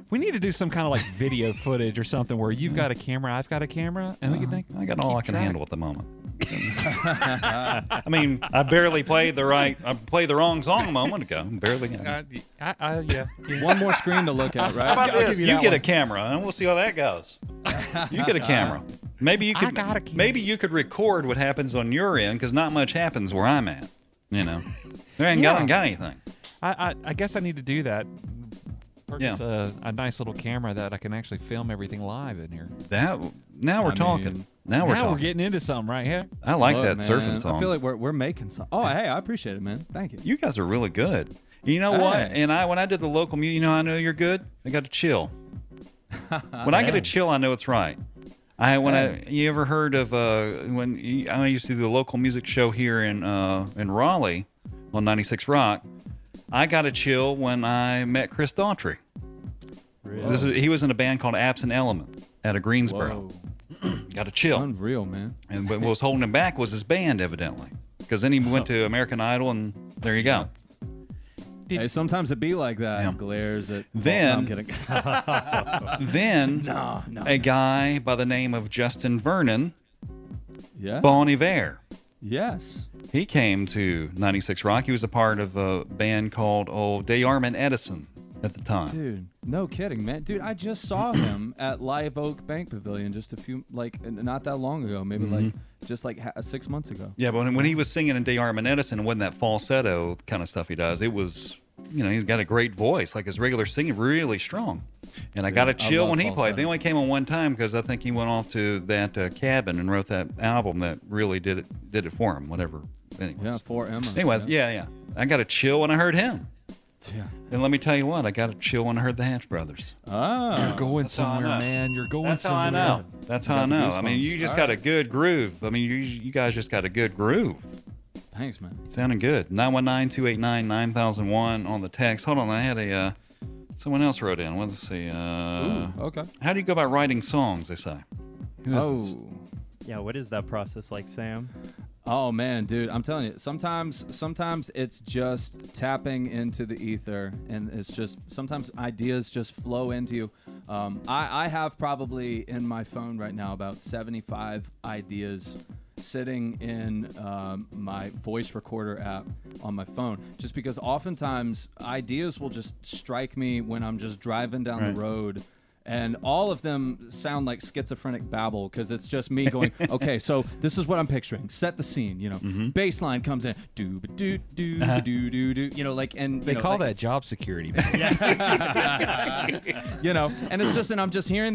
We need to do some kind of like video footage or something where you've got a camera, I've got a camera, and we can. I got all I can handle at the moment. I mean, I barely played the right. I played the wrong song a moment ago. Barely. Yeah. One more screen to look at, right? How about I'll this? give you You that get a one. camera, and we'll see how that goes. You get a camera. Maybe you could. I got a camera. Maybe you could record what happens on your end, because not much happens where I'm at. There ain't got anything. I guess I need to do that Yeah. A nice little camera that I can actually film everything live in here. Now we're talking. mean, Now we're Now talking. we're getting into something right here. I like Look, that man, surfing song. I feel like we're making some. Oh, hey, I appreciate it, man. Thank you. You guys are really good. You know what? Hey. And when I did the local music, you know, I know you're good. I got to chill. When I get to chill, I know it's right. You ever heard of I used to do the local music show here in Raleigh on 96 Rock. I got to chill when I met Chris Daughtry. Really? He was in a band called Absent Element out of Greensboro. Got to chill. Unreal, man. And what was holding him back was his band, evidently. Because then he went to American Idol, and there you go. Hey, sometimes it be like that. Yeah. Glares at. Then- no, I'm kidding. Then a guy by the name of Justin Vernon, Yeah. Bon Iver. Yes. He came to 96 Rock. He was a part of a band called DeArmond Edison at the time. Dude, no kidding, man. Dude, I just saw him at Live Oak Bank Pavilion just not that long ago. Maybe just 6 months ago. Yeah, but when he was singing in DeArmond Edison, and wasn't that falsetto kind of stuff he does, it was, he's got a great voice. Like his regular singing, really strong. And I got to I chill love when he played. falsetto. They only came on one time because I think he went off to that cabin and wrote that album that really did it for him. Whatever. Anyways. Yeah, for Emma. Anyways, yeah. I got to chill when I heard him. Yeah. And let me tell you what, I got to chill when I heard the Hatch Brothers. Ah. You're going That's how I somewhere, know. man. You're going That's how somewhere. I know. That's how I Got the know. I mean, goosebumps. you just All got a right. good groove. I mean, you guys just got a good groove. Thanks, man. Sounding good. 919-289-9001 on the text. Hold on, I had someone else wrote in. Let's see. Ooh, okay. How do you go about writing songs, they say? Who is this? Yeah, what is that process like, Sam? Oh man, dude, I'm telling you, sometimes it's just tapping into the ether, and it's just sometimes ideas just flow into you. I have probably in my phone right now about 75 ideas sitting in my voice recorder app on my phone, just because oftentimes ideas will just strike me when I'm just driving down Right. the road. And all of them sound like schizophrenic babble because it's just me going, okay, so this is what I'm picturing. Set the scene, Bass line comes in, doo doo doo doo doo doo, and They call that job security, man. and it's just, and I'm hearing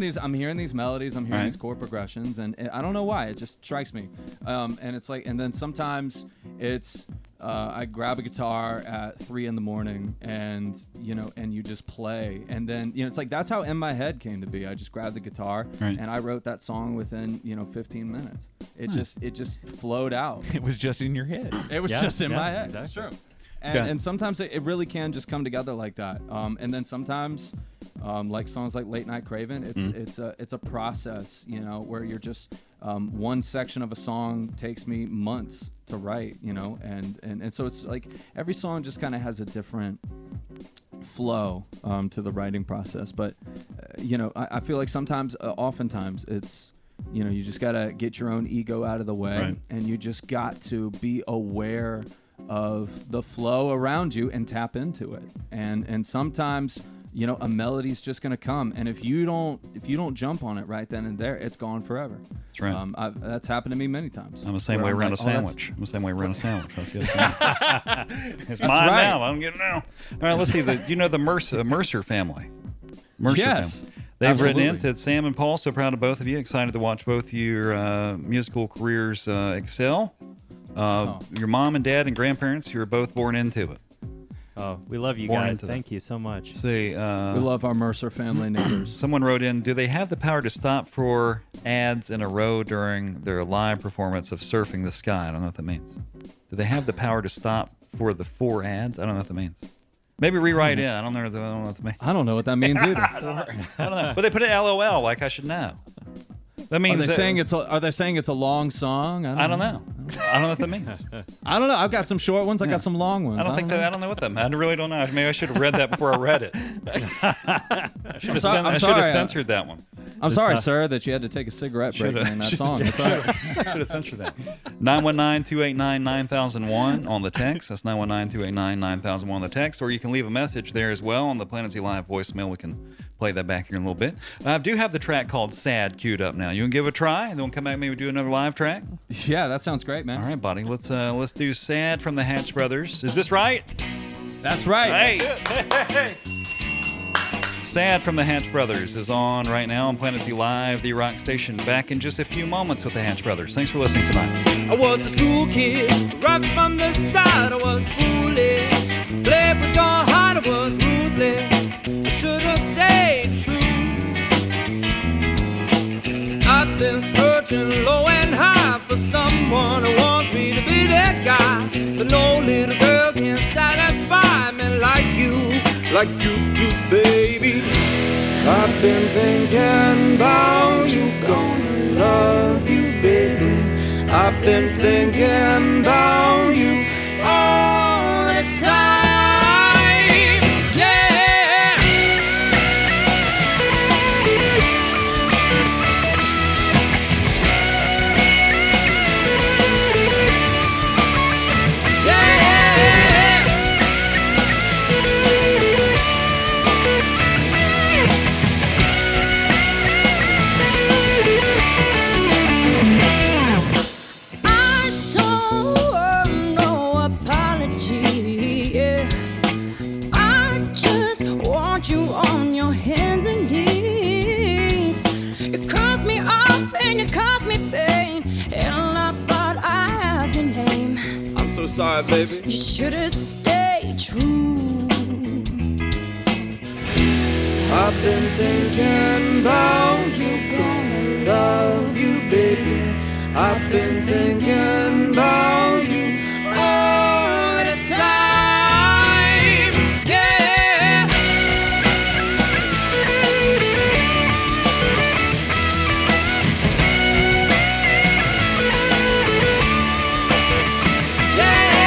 these melodies, I'm hearing Right. these chord progressions, and I don't know why, it just strikes me. And it's like, and then sometimes it's, I grab a guitar at 3 a.m. and you just play, and then it's like that's how In My Head came to be. I just grabbed the guitar Right. and I wrote that song within 15 minutes. It just flowed out. It was just in your head. It was Yeah, just in yeah, my head. It's exactly. true. And, Okay. and sometimes it really can just come together like that. And then sometimes, like songs like Late Night Craven, it's a process, where you're just one section of a song takes me months to write, and so it's like every song just kind of has a different flow to the writing process. But I feel like oftentimes it's you just gotta get your own ego out of the way, Right. and you just got to be aware of the flow around you and tap into it. And sometimes a melody's just gonna come, and if you don't jump on it right then and there, it's gone forever. That's right. That's happened to me many times. I'm the same where way around like, a "Oh, that's- sandwich. I'm the same way around a sandwich. That's the other thing. It's mine right. now. I don't get it now. All right, let's see. The Mercer family. Mercer Yes. family. They've written in, Absolutely. said, Sam and Paul, so proud of both of you. Excited to watch both your musical careers excel. Your mom and dad and grandparents, you were both born into it. Oh, we love you Born guys. into that. Thank you so much. Let's see. We love our Mercer family neighbors. Someone wrote in, do they have the power to stop for ads in a row during their live performance of Surfing the Sky? I don't know what that means. Do they have the power to stop for the 4 ads? I don't know what that means. Maybe rewrite in. I don't know what that means. I don't know what that means either. I don't know. But they put it LOL like I should know. That means Are they saying it's a long song? I don't know. I don't know what that means. I don't know. I've got some short ones. I got some long ones. I don't know what that meant. I really don't know. Maybe I should have read that before I read it. I should have censored that one. I'm sorry, sir, that you had to take a cigarette break Shoulda- during that song. That's all right. Should have censored that. 919-289-9001 on the text. That's 919-289-9001 on the text. Or you can leave a message there as well on the Planet Z Live voicemail. We can play that back here in a little bit. I do have the track called Sad queued up now. You can give it a try, and then we'll come back and maybe do another live track. Yeah, that sounds great, man. All right, buddy. Let's do Sad from the Hatch Brothers. Is this right? That's right. Hey. Sad from the Hatch Brothers is on right now on Planet Z Live, the rock station. Back in just a few moments with the Hatch Brothers. Thanks for listening tonight. I was a school kid, right from the start I was foolish. Played with your heart, I was ruthless. I should have stayed true. I've been searching low and high for someone who wants me to be that guy. But no little girl can satisfy me like you do, baby. I've been thinking about you, gonna love you, baby. I've been thinking about you all the time, yeah. Yeah. I don't want no apology, yeah. I just want you on your hands and knees. You cut me off and you cut me pain, and I thought I have your name. I'm so sorry, baby. You should have stayed true. I've been thinking about you, gonna love you, baby. I've been thinking about you all the time, yeah. Yeah.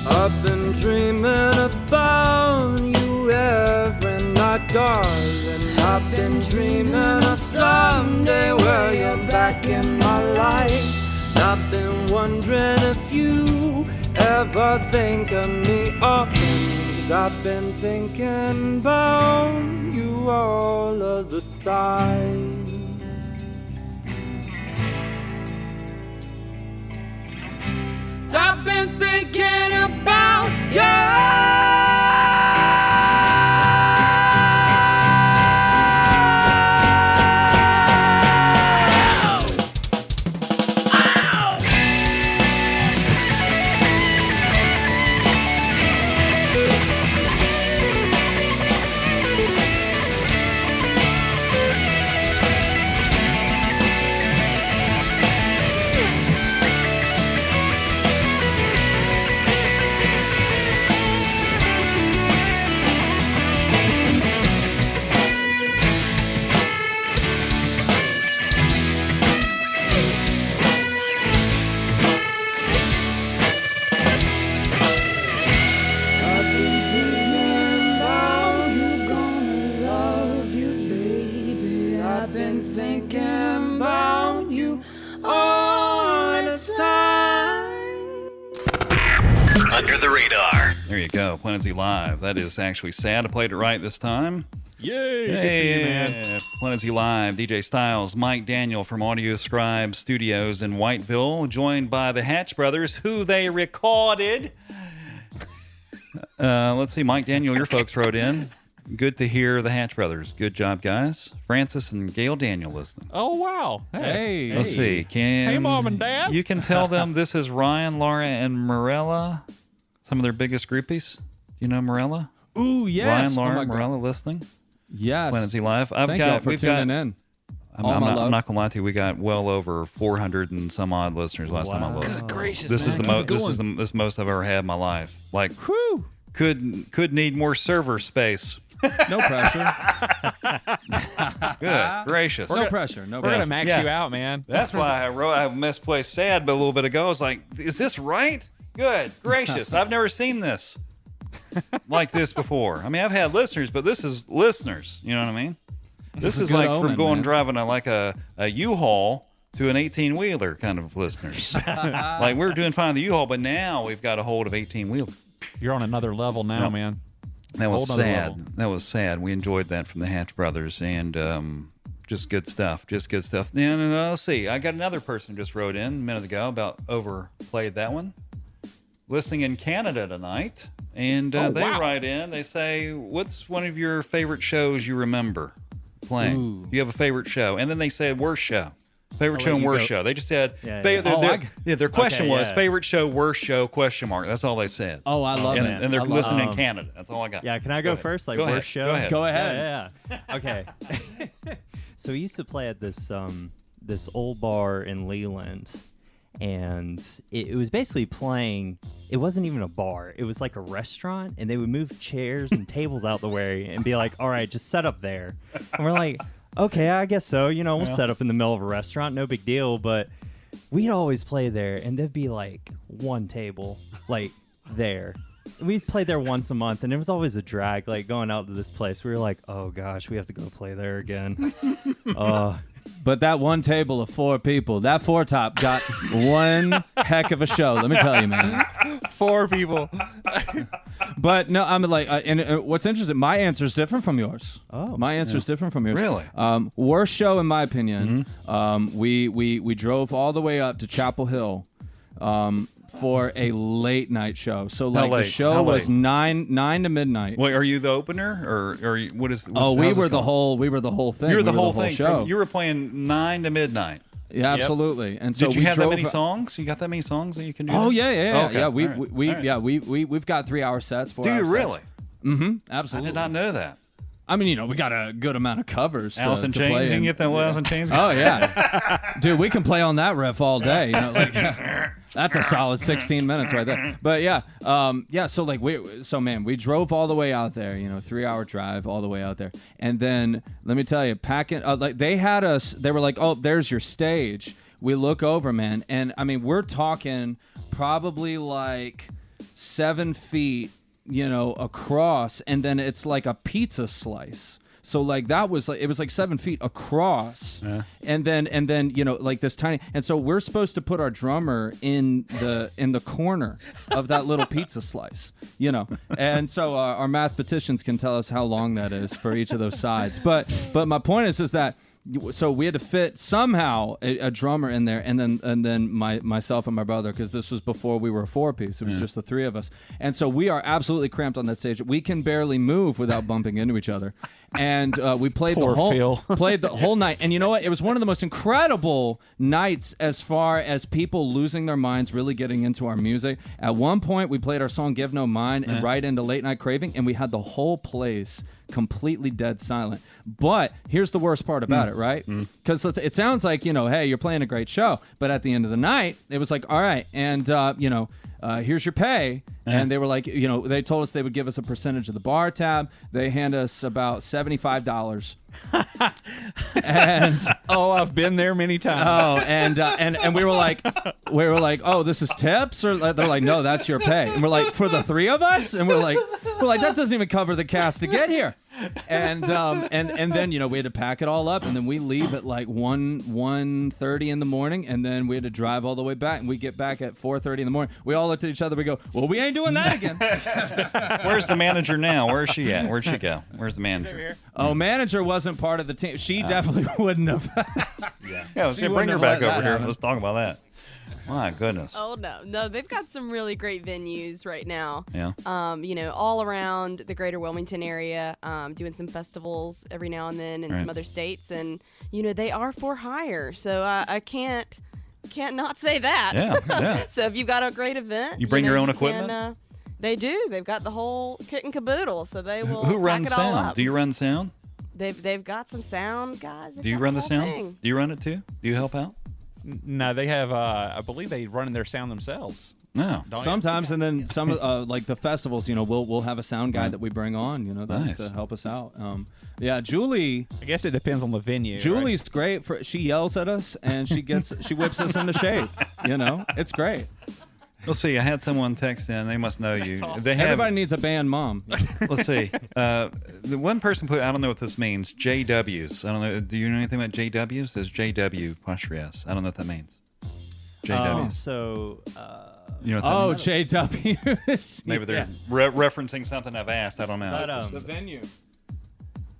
I've been dreaming about you every night, darling. I've been dreaming of someday where you're back in my life. And I've been wondering if you ever think of me often. 'Cause I've been thinking about you all of the time. I've been thinking about I've been thinking about you, gonna love you, baby. I've been thinking about you all the time. Under the radar. There you go. Planet Z Live. That is actually sad. I played it right this time. Yay! Hey, Planet Z Live, DJ Styles, Mike Daniel from Audio Scribe Studios in Whiteville, joined by the Hatch Brothers, who they recorded. Let's see, Mike Daniel, your folks wrote in. Good to hear the Hatch Brothers. Good job, guys. Francis and Gail Daniel listening. Oh, wow. Hey. Let's see. Hey, Mom and Dad. You can tell them this is Ryan, Laura, and Morella, some of their biggest groupies. Do you know Morella? Ooh, yes. Ryan, Oh Laura, my God. Morella listening. Yes. Planet Z Live. Thank y'all for tuning in. All I'm my not, love. I'm not gonna lie to you. We got well over 400 and some odd listeners last time I looked. Good gracious, This man. is the Keep it most. This going. is the most I've ever had in my life. Like, Whew. could need more server space. No pressure. Good gracious. No pressure. No We're going to pressure. max Yeah. you out, man. That's why I misplaced sad, but a little bit ago I was like, is this right? Good gracious. I've never seen this like this before. I mean, I've had listeners, but this is listeners. You know what I mean? This is good like omen, from going man. driving a U-Haul to an 18-wheeler kind of listeners. Like, we were doing fine with the U-Haul, but now we've got a hold of 18-wheeler. You're on another level now, Yep. man. That was Whole nother sad. level. That was sad. We enjoyed that from the Hatch Brothers, and just good stuff. Just good stuff. And let's see. I got another person just wrote in a minute ago about overplayed that one. Listening in Canada tonight, and they write in. They say, "What's one of your favorite shows you remember playing? Ooh. Do you have a favorite show?" And then they said, "Worst show." Favorite show let and you worst go. show. They just said, Yeah, fa- yeah. their question Okay, was yeah. favorite show, worst show, question mark. That's all they said. Oh, I love and, it. and they're I love listening it. in Canada. That's all I got. Yeah, can I go ahead. first? Like Go ahead. worst show? Go ahead. Go ahead. Yeah. Okay. So we used to play at this this old bar in Leland, and it was basically playing. It wasn't even a bar. It was like a restaurant, and they would move chairs and tables out the way and be like, "All right, just set up there." And we're like, "Okay, I guess so. You know, we'll set up in the middle of a restaurant. No big deal." But we'd always play there, and there'd be like one table like there. We played there once a month, and it was always a drag, like going out to this place. We were like, oh gosh, we have to go play there again. But that one table of 4 people, that 4-top got one heck of a show. Let me tell you, man. 4 people. But no, I'm like, and what's interesting, my answer is different from yours. Oh. My answer is different from yours. Really? Worst show, in my opinion. We drove all the way up to Chapel Hill. For a late night show. So like the late? show How was late? 9 to midnight. Wait, are you the opener, or are you, what is? Oh, how's we this were the going? whole thing. You were the We whole thing. show. You were playing 9 to midnight. Yeah, absolutely. And so Did you we have that drove many songs? You got that many songs that you can do? Oh that? yeah. Okay. Yeah. All right. We've got 3-hour sets. 4 Do hour you sets. really? I Absolutely. did not know that. I mean, we got a good amount of covers. Alice in to play Chains. You in. can get that Alice in Chains. Oh yeah, dude, we can play on that riff all day. That's a solid 16 minutes right there. But yeah. So like we drove all the way out there. 3-hour drive all the way out there, and then let me tell you, packing like they had us. They were like, "Oh, there's your stage." We look over, man, and I mean, we're talking probably like 7 feet, across, and then it's like a pizza slice. So like that was like, it was like 7 feet across, and then like this tiny, and so we're supposed to put our drummer in the corner of that little pizza slice, and so our mathematicians can tell us how long that is for each of those sides. But my point is that. So we had to fit somehow a drummer in there, and then myself and my brother, because this was before we were a 4-piece. It was just the 3 of us, and so we are absolutely cramped on that stage. We can barely move without bumping into each other, and we played Poor Phil. played the whole night. And you know what? It was one of the most incredible nights as far as people losing their minds, really getting into our music. At one point, we played our song "Give No Mind" and right into Late Night Craving, and we had the whole place completely dead silent. But here's the worst part about it, right? Because it sounds like, hey, you're playing a great show, but at the end of the night, it was like, all right, and here's your pay. And they were like, they told us they would give us a percentage of the bar tab. They hand us about $75. And I've been there many times. and we were like, oh, this is tips, or they're like, no, that's your pay. And we're like, for the 3 of us, and we're like, that doesn't even cover the cast to get here. And then we had to pack it all up, and then we leave at like 1:30 in the morning, and then we had to drive all the way back, and we get back at 4:30 in the morning. We all looked at each other. We go, well, we ain't doing that again. Where's the manager now? Where's she at? Where'd she go? Where's the manager? Oh, manager wasn't part of the team. She definitely wouldn't have. Yeah, let's She bring wouldn't her have back let over that here. happen. Let's talk about that. My goodness. Oh no, they've got some really great venues right now. Yeah. All around the greater Wilmington area, doing some festivals every now and then in some other states, and they are for hire. So I can't not say that. Yeah. So if you've got a great event, You bring your own you can, equipment? they do. They've got the whole kit and caboodle, so they will. Who runs pack it all sound? up. Do you run sound? They've got some sound guys. They've Do you got run the whole sound? thing. Do you run it too? Do you help out? No, they have. I believe they run their sound themselves. No. Don't you? Sometimes, and then some like the festivals, we'll have a sound guy that we bring on, Nice. to help us out. Julie. I guess it depends on the venue. Julie's great for. She yells at us and she whips us into shape. It's great. Let's see. I had someone text in. They must know you. awesome. They have. Everybody needs a band mom. Let's see. The one person put. I don't know what this means. JWs. I don't know. Do you know anything about JWs? It says JW apostrophe S. I don't know what that means. JWs. So. You know what that means? JWs. Maybe they're referencing something I've asked. I don't know. But, The venue.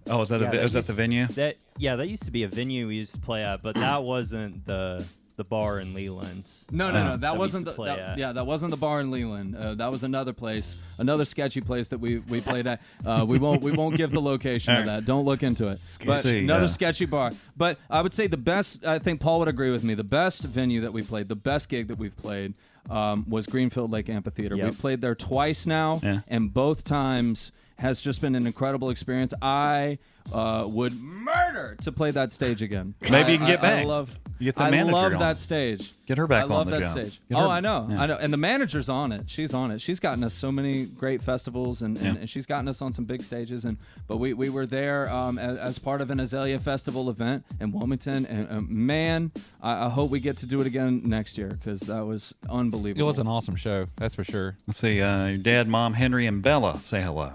Oh, is that the venue? That used to be a venue we used to play at, but that wasn't the bar in Leland. No. That That we wasn't used to the. play That, at. yeah, that wasn't the bar in Leland. That was another place, another sketchy place that we played at. We won't give the location of that. Don't look into it. But See, another sketchy bar. But I would say the best. I think Paul would agree with me. The best venue that we played, the best gig that we've played, was Greenfield Lake Amphitheater. Yep. We've played there twice now, and both times has just been an incredible experience. I would murder to play that stage again. Maybe you can get back. I love. You get the I manager love on. that stage. Get her back I on love the that job. stage. Get her- Oh, I know. yeah. I know. And the manager's on it. She's on it. She's gotten us so many great festivals, and she's gotten us on some big stages. But we were there as part of an Azalea Festival event in Wilmington. And man, I hope we get to do it again next year because that was It unbelievable. was an awesome show, that's for sure. Let's see. Your dad, mom, Henry, and Bella say hello.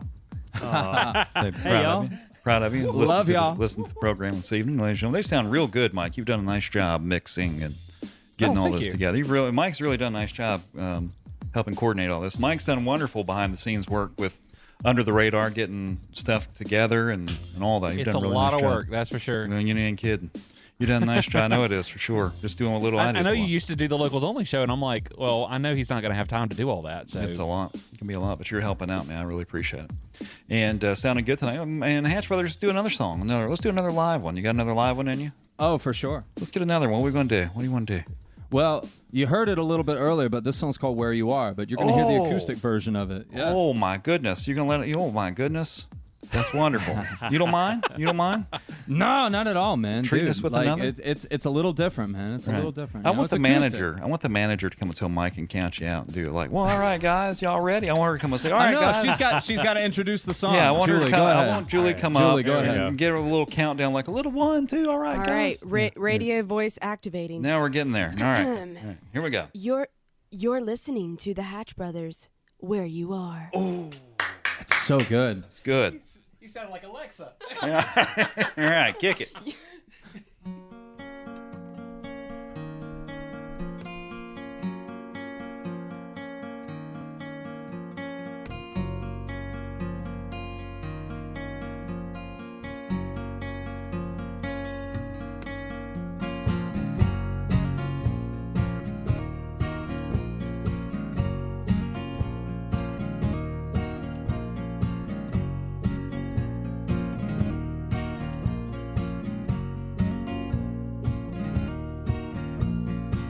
They're proud y'all. of you. Proud of you. Love y'all. Listen to the program this evening, ladies and gentlemen. They sound real good, Mike. You've done a nice job mixing and getting all thank this you. together. Mike's really done a nice job helping coordinate all this. Mike's done wonderful behind the scenes work with Under the Radar, getting stuff together and all that. You've It's done a really lot nice of job. work, that's for sure. You ain't kidding. You done a nice job. I know it is for sure. Just doing a little. I just know you want. used to do the locals only show, and I'm like, well, I know he's not going to have time to do all that. So It's a lot. It can be a lot, but you're helping out, man. I really appreciate it. And sounding good tonight. And Hatch Brothers, do another song. Let's do another live one. You got another live one in you? Oh, for sure. Let's get another one. What are we going to do? What do you want to do? Well, you heard it a little bit earlier, but this song's called Where You Are. But you're going to hear the Oh. acoustic version of it. Yeah. Oh, my goodness. You're going to let it. Oh, my goodness. That's wonderful. You don't mind? You don't mind? No, not at all, man. Treat Dude, us with like, another? it's a little different, man. It's a little different. I You know, want it's the acoustic. manager. I want the manager to come up to a mic and count you out and do it like, well, all right, guys, y'all ready? I want her to come and say, all I right, know guys. she's got to introduce the song. Yeah, I want her Julie, to go come. ahead. I want Julie to come Julie, up go ahead. and get her a little countdown, like a little 1, 2. All right, All guys. right, radio voice activating. Now we're getting there. All right. All right. Here we go. You're listening to the Hatch Brothers, Where You Are. It's so good. It's good. you sound like Alexa. All right, kick it.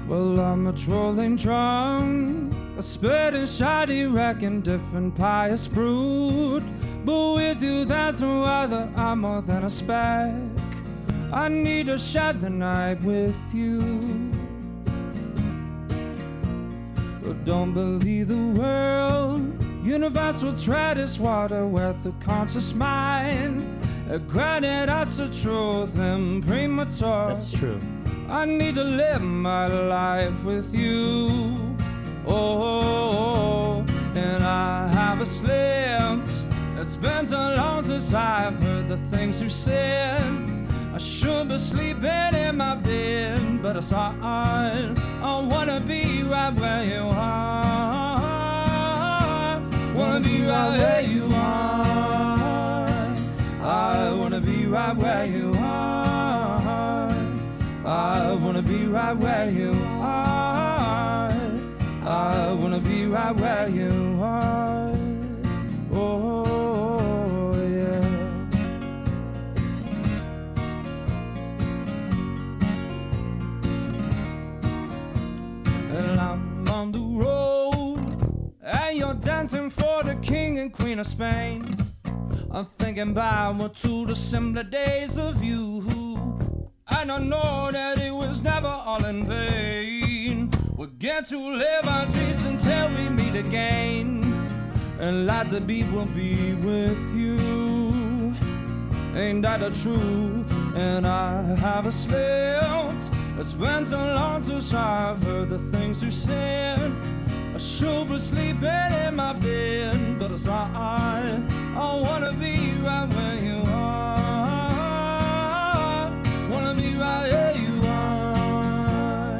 Well, I'm a trolling drum, a spitting shoddy wrecking different pious brood. But with you, there's no other, I'm more than a speck. I need to share the night with you. But don't believe the world, universe will tread its water with the conscious mind. Granted us the truth and premature. That's true. I need to live my life with you. Oh, and I haven't slept. It's been so long since I've heard the things you said. I should be sleeping in my bed, but it's hard. I wanna be right where you are. Wanna be right where you are. I wanna be right where you are. I wanna be right where you are. I wanna be right where you are. Oh, yeah. And I'm on the road, and you're dancing for the king and queen of Spain. I'm thinking back to the simpler days of you. And I know that it was never all in vain. We'll get to live our dreams until we meet again. And lots of people will be with you. Ain't that the truth? And I haven't slept. It's been so long since I've heard the things you said. I should be sleeping in my bed, but it's alright. I wanna be right where you are. Wanna be right where you are.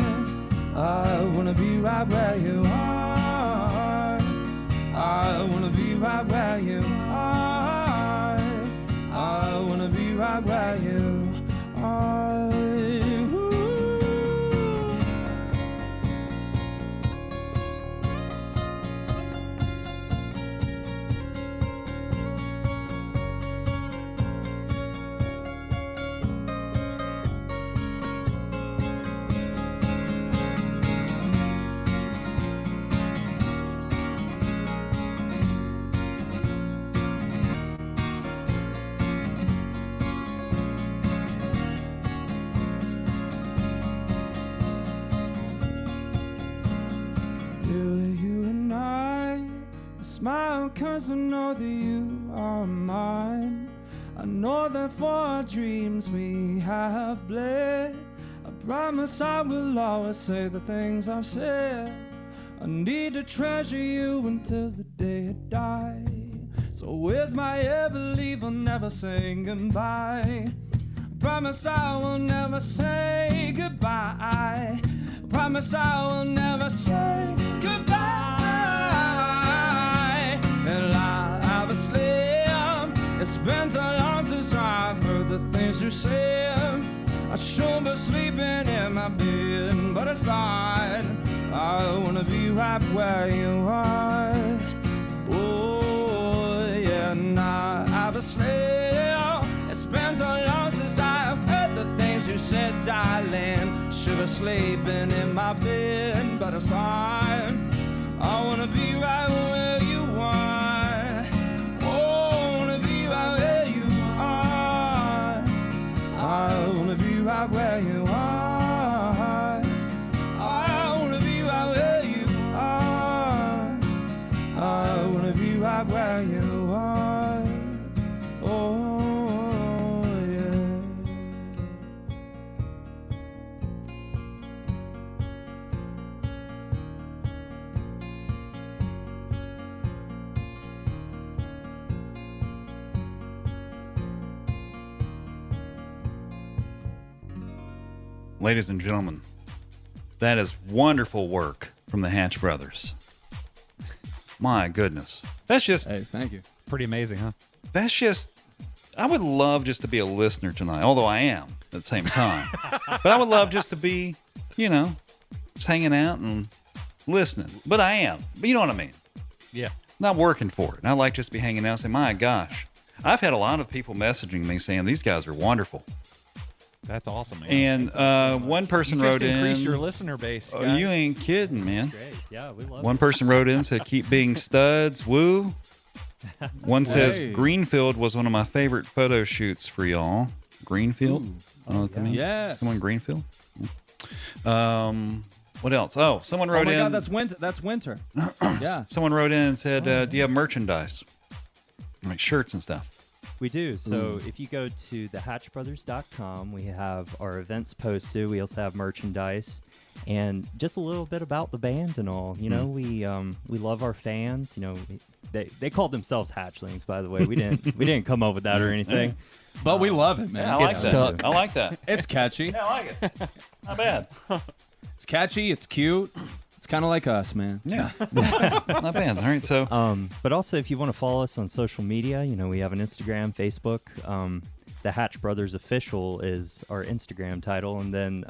I wanna be right where you are. I wanna be right where you are. I wanna be right where you are. You and I smile 'cause I know that you are mine. I know that for our dreams we have bled. I promise I will always say the things I've said. I need to treasure you until the day I die. So with my ever leave, I'll never say goodbye. I promise I will never say goodbye. Promise I will never say goodbye. And obviously, it's been so long since I've heard the things you said. I should be sleeping in my bed, but it's not. I wanna be right where you are. Oh, yeah, and obviously, it's been so long since I've heard the things you said, darling. Should be sleeping in my bed, but it's hard. I wanna be right where you are. Oh, I wanna be right where you are. I wanna be right where you are. I wanna be right where you are. I wanna be right where you are. Oh. Ladies and gentlemen, that is wonderful work from the Hatch Brothers. My goodness. That's just, Hey, thank you. Pretty amazing, huh? that's just, I would love just to be a listener tonight, although I am at the same time. But I would love just to be, just hanging out and listening. But I am. But you know what I mean? Yeah. Not working for it. And I like just to be hanging out and say, my gosh. I've had a lot of people messaging me saying these guys are wonderful. That's awesome, man. And one person you wrote just in. increased your listener base. Oh, guy. you ain't kidding, man. Great. Yeah, we love One it. person wrote in and said, keep being studs. Woo. One says, Hey. Greenfield was one of my favorite photo shoots for y'all. Greenfield? I don't know what that means. Yes. Someone Greenfield? What else? Oh, someone Oh wrote my in. God, that's winter. That's winter. Yeah. Someone wrote in and said, do you have merchandise? Like shirts and stuff. We do. So if you go to thehatchbrothers.com, we have our events posted. We also have merchandise and just a little bit about the band and all. You know, we love our fans. You know, they called themselves Hatchlings, by the way. We didn't come up with that or anything. But we love it, man. Yeah, I like It's that. stuck. I like that. It's catchy. Yeah, I like it. Not bad. It's catchy. It's cute. It's kind of like us, man. Yeah. Not bad. All right, so. But also, if you want to follow us on social media, you know, we have an Instagram, Facebook. The Hatch Brothers Official is our Instagram title, and then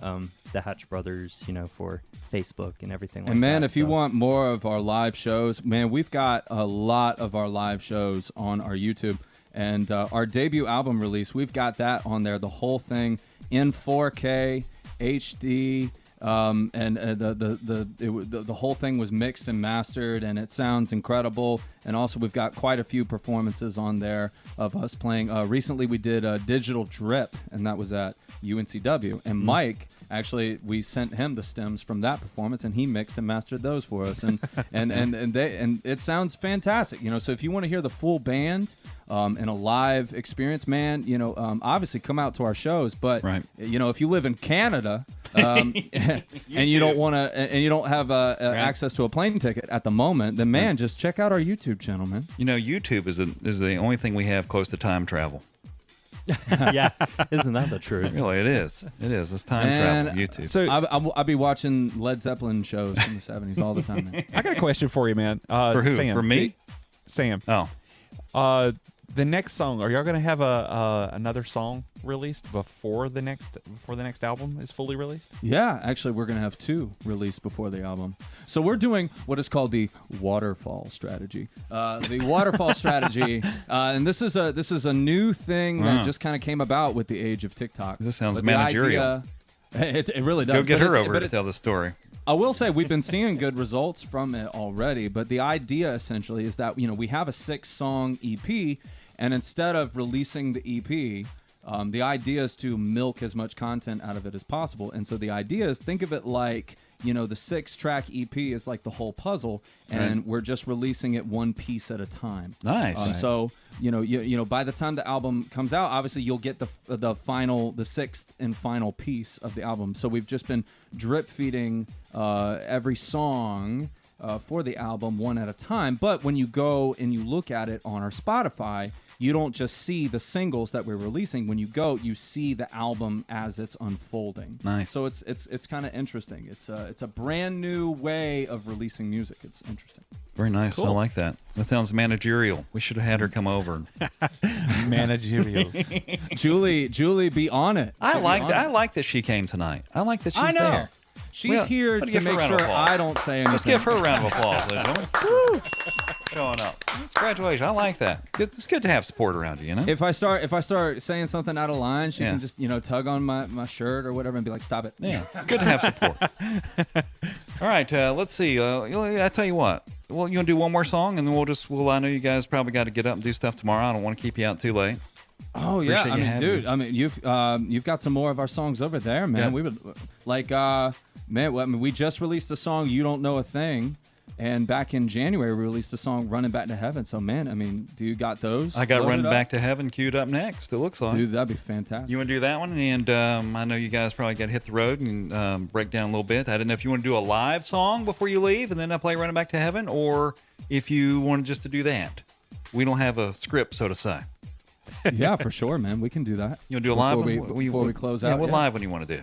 the Hatch Brothers, you know, for Facebook and everything like that. And man, if you So- want more of our live shows, man, we've got a lot of our live shows on our YouTube. And our debut album release, we've got that on there, the whole thing in 4K, HD. And the whole thing was mixed and mastered, and it sounds incredible. And also, we've got quite a few performances on there of us playing. Recently, we did a Digital Drip, and that was at UNCW. And Mike, actually, we sent him the stems from that performance, and he mixed and mastered those for us. And and it sounds fantastic. You know, so if you want to hear the full band in a live experience, man, you know, obviously come out to our shows. But Right. you know, if you live in Canada, and you don't want to, and you don't have access to a plane ticket at the moment, then man, just check out our YouTube channel, man. You know, YouTube is the only thing we have close to time travel. Yeah, isn't that the truth? Really, it is. It is. It's time Man, travel. YouTube. So I'll be watching Led Zeppelin shows from the 70s all the time, man. I got a question for you, man. For who? Sam. For me? Sam. Oh, The next song. Are y'all gonna have another song released before the next album is fully released? Yeah, actually, we're gonna have 2 released before the album. So we're doing what is called the waterfall strategy. The waterfall strategy, and this is a new thing that just kind of came about with the age of TikTok. This sounds But the managerial. It really does. go get But her it's- over but to it's- tell the story. I will say we've been seeing good results from it already, but the idea essentially is that we have a 6-song EP, and instead of releasing the EP, the idea is to milk as much content out of it as possible. And so the idea is, think of it like the 6-track EP is like the whole puzzle, and we're just releasing it one piece at a time. Nice. So by the time the album comes out, obviously you'll get the 6th and final piece of the album. So we've just been drip feeding every song for the album one at a time. But when you go and you look at it on our Spotify, you don't just see the singles that we're releasing. When you go, you see the album as it's unfolding. Nice. So it's kind of interesting. It's a brand new way of releasing music. It's interesting. Very nice. I Cool. like that. That sounds managerial. We should have had her come over. Managerial. Julie, be on it. I Be like on that. I it. like that she came tonight. I like that she's I know. there. She's Well, here let's to give her a make round of sure applause. I don't say anything. Let's give her a round of applause, ladies and gentlemen. Showing up. Congratulations. I like that. It's good to have support around you, If I start saying something out of line, she Yeah. can just tug on my shirt or whatever and be like, "Stop it." Yeah, good to have support. All right, let's see. I tell you what. Well, you want to do one more song, and then I know you guys probably got to get up and do stuff tomorrow. I don't want to keep you out too late. Oh yeah, Appreciate you having dude. me. I mean, you've got some more of our songs over there, man. Yeah. We would we just released a song, "You Don't Know a Thing," and back in January we released a song, "Running Back to Heaven." So man, I mean, do you got those? I got loaded Running up? Back to Heaven queued up next, it looks like. Dude, that'd be fantastic. You want to do that one? And I know you guys probably got to hit the road and break down a little bit. I didn't know if you want to do a live song before you leave and then I play Running Back to Heaven, or if you wanted just to do that. We don't have a script, so to say. Yeah, for sure, man. We can do that. You want to do a live before one? before we close Yeah, out? what live one you want to do?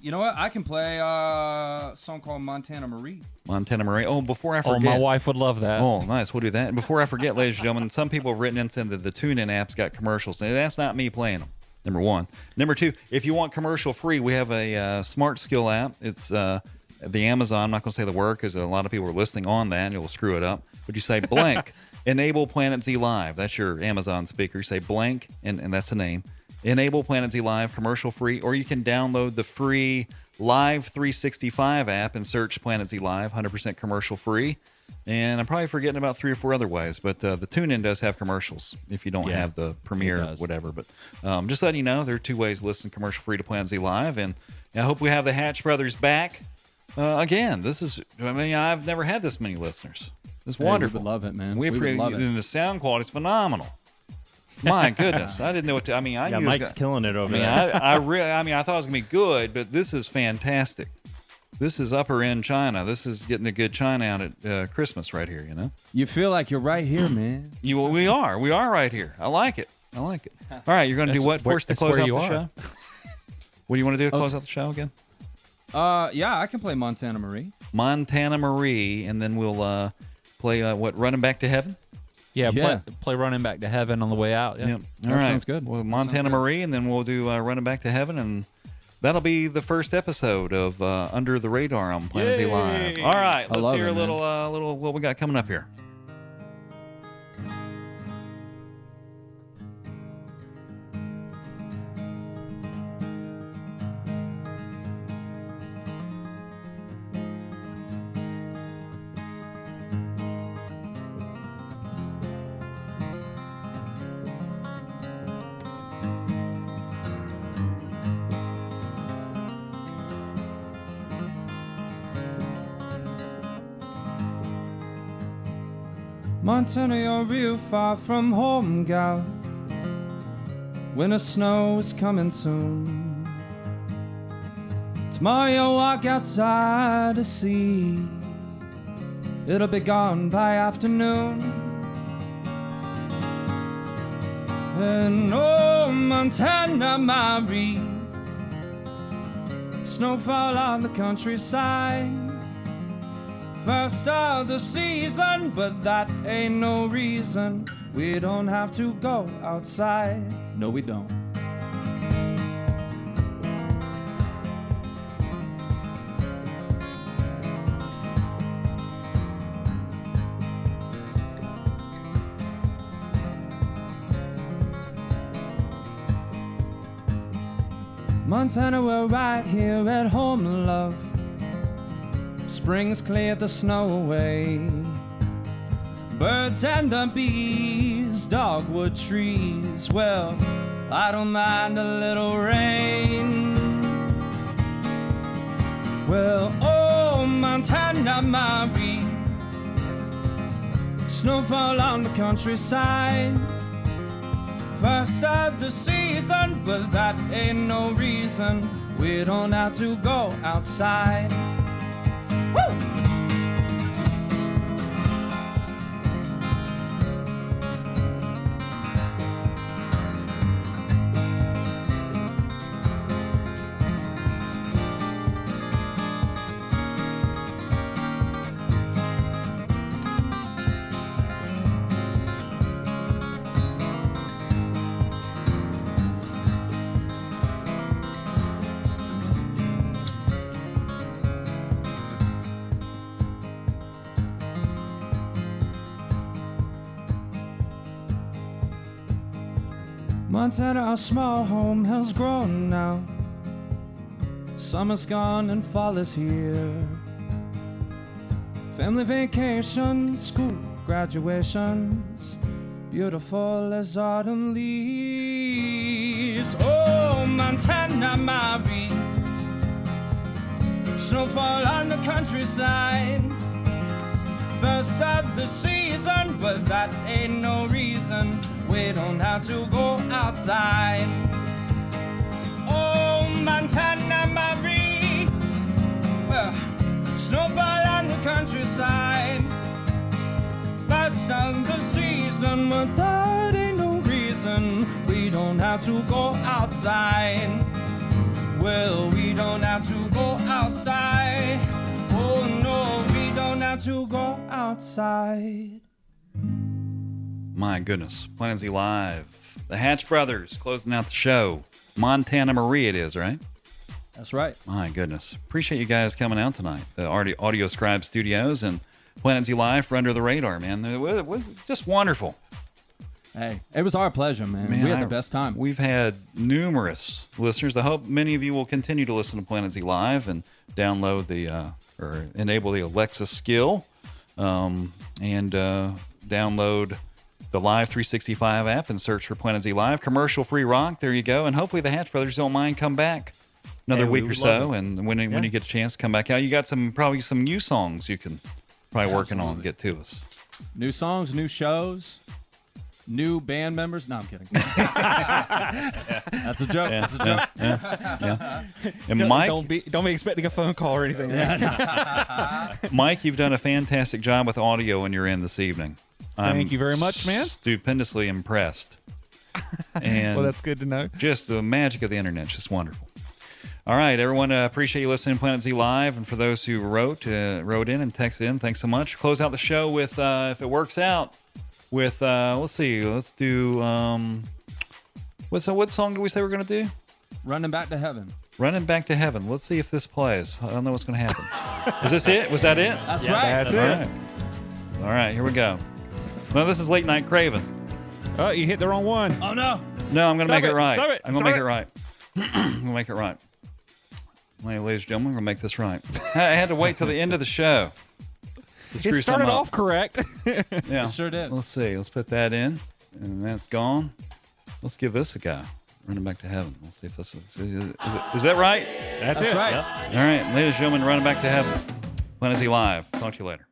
You know what? I can play a song called "Montana Marie." Montana Marie. Oh, before I Oh, forget. my wife would love that. Oh, nice. We'll do that. And before I forget, ladies and gentlemen, some people have written in saying that the TuneIn app's got commercials. And that's not me playing them, number one. Number two, if you want commercial free, we have a Smart Skill app. It's the Amazon. I'm not going to say the word because a lot of people are listening on that and you'll screw it up. But you say blank, enable Planet Z Live. That's your Amazon speaker. You say blank, and that's the name. Enable Planet Z Live, commercial free, or you can download the free Live 365 app and search Planet Z Live, 100% commercial free. And I'm probably forgetting about 3 or 4 other ways, but the TuneIn does have commercials if you don't Yeah, have the Premiere, does. whatever. But just letting you know, there are 2 ways to listen commercial free to Planet Z Live. And I hope we have the Hatch Brothers back again. I've never had this many listeners. It's Hey, wonderful. We would love it, man. We would appreciate love it. And the sound quality is phenomenal. My goodness, I didn't know what to. I mean, I Yeah, used- Mike's killing it over I mean, there. I thought it was gonna be good, but this is fantastic. This is upper end China. This is getting the good China out at Christmas right here. You know, You feel like you're right here, man. we are right here. I like it. All right, you're gonna do what for us to that's close where out you the are. show? What do you want to do to close out the show again? Yeah, I can play Montana Marie. Montana Marie, and then we'll play Running Back to Heaven. Yeah, Yeah. Play Running Back to Heaven on the way out. Yeah. Yep. That All right. sounds good. Well, That Montana sounds good. Marie, and then we'll do Running Back to Heaven, and that'll be the first episode of Under the Radar on Planet Z Live. All right, let's love hear it, a man. little what we got coming up here. Montana, you're real far from home, gal. Winter snow's coming soon. Tomorrow you'll walk outside to see. It'll be gone by afternoon. And oh, Montana, Marie, snowfall on the countryside. First of the season, but that ain't no reason we don't have to go outside. No, we don't. Montana, we're right here at home, love. Spring's cleared the snow away. Birds and the bees, dogwood trees. Well, I don't mind a little rain. Well, oh, Montana, Marie, snowfall on the countryside. First of the season, but that ain't no reason we don't have to go outside. Woo! Montana, our small home has grown now. Summer's gone and fall is here. Family vacations, school graduations, beautiful as autumn leaves. Oh, Montana, Marie, snowfall on the countryside. First of the season, but that ain't no reason we don't have to go outside. Oh, Montana, Marie, snowfall on the countryside. First of the season, but that ain't no reason we don't have to go outside. Well, we don't have to go outside. Oh no, we don't have to go outside. My goodness. Planet Z Live. The Hatch Brothers closing out the show. Montana Marie it is, right? That's right. My goodness. Appreciate you guys coming out tonight. The Audio Scribe Studios and Planet Z Live for Under the Radar, man. They're just wonderful. Hey, it was our pleasure, man. We had the best time. We've had numerous listeners. I hope many of you will continue to listen to Planet Z Live and download or enable the Alexa skill and download the Live 365 app and search for Planet Z Live. Commercial-free rock. There you go. And hopefully the Hatch Brothers don't mind come back another week or so. And when you get a chance, come back out. You got probably some new songs you can probably working on and get to us. New songs, new shows. New band members? No, I'm kidding. That's a joke. Yeah, That's a joke. Yeah. And Mike, don't be expecting a phone call or anything. Mike, you've done a fantastic job with audio when you're in this evening. Thank you very much, man. Stupendously impressed. And well, that's good to know. Just the magic of the internet, just wonderful. All right, everyone, appreciate you listening to Planet Z Live, and for those who wrote in and texted in, thanks so much. Close out the show with, if it works out, with let's do what song did we say we're gonna do? Running Back to Heaven. Running Back to Heaven. Let's see if this plays. I don't know what's gonna happen. Is this it? Was that it? That's right. That's it. All right, here we go. No, this is Late Night Craven. Oh, you hit the wrong one. Oh no. No, I'm gonna make it right. Stop it. I'm gonna make it right. I'm gonna make it right. Ladies and gentlemen, I'm gonna make this right. I had to wait till the end of the show. It started off correct. Yeah, It sure did. Let's see. Let's put that in, and that's gone. Let's give this a go. Running Back to Heaven. Let's see if this is that right? That's That's it. right. All right, ladies and gentlemen, Running Back to Heaven. Planet Z Live. Talk to you later.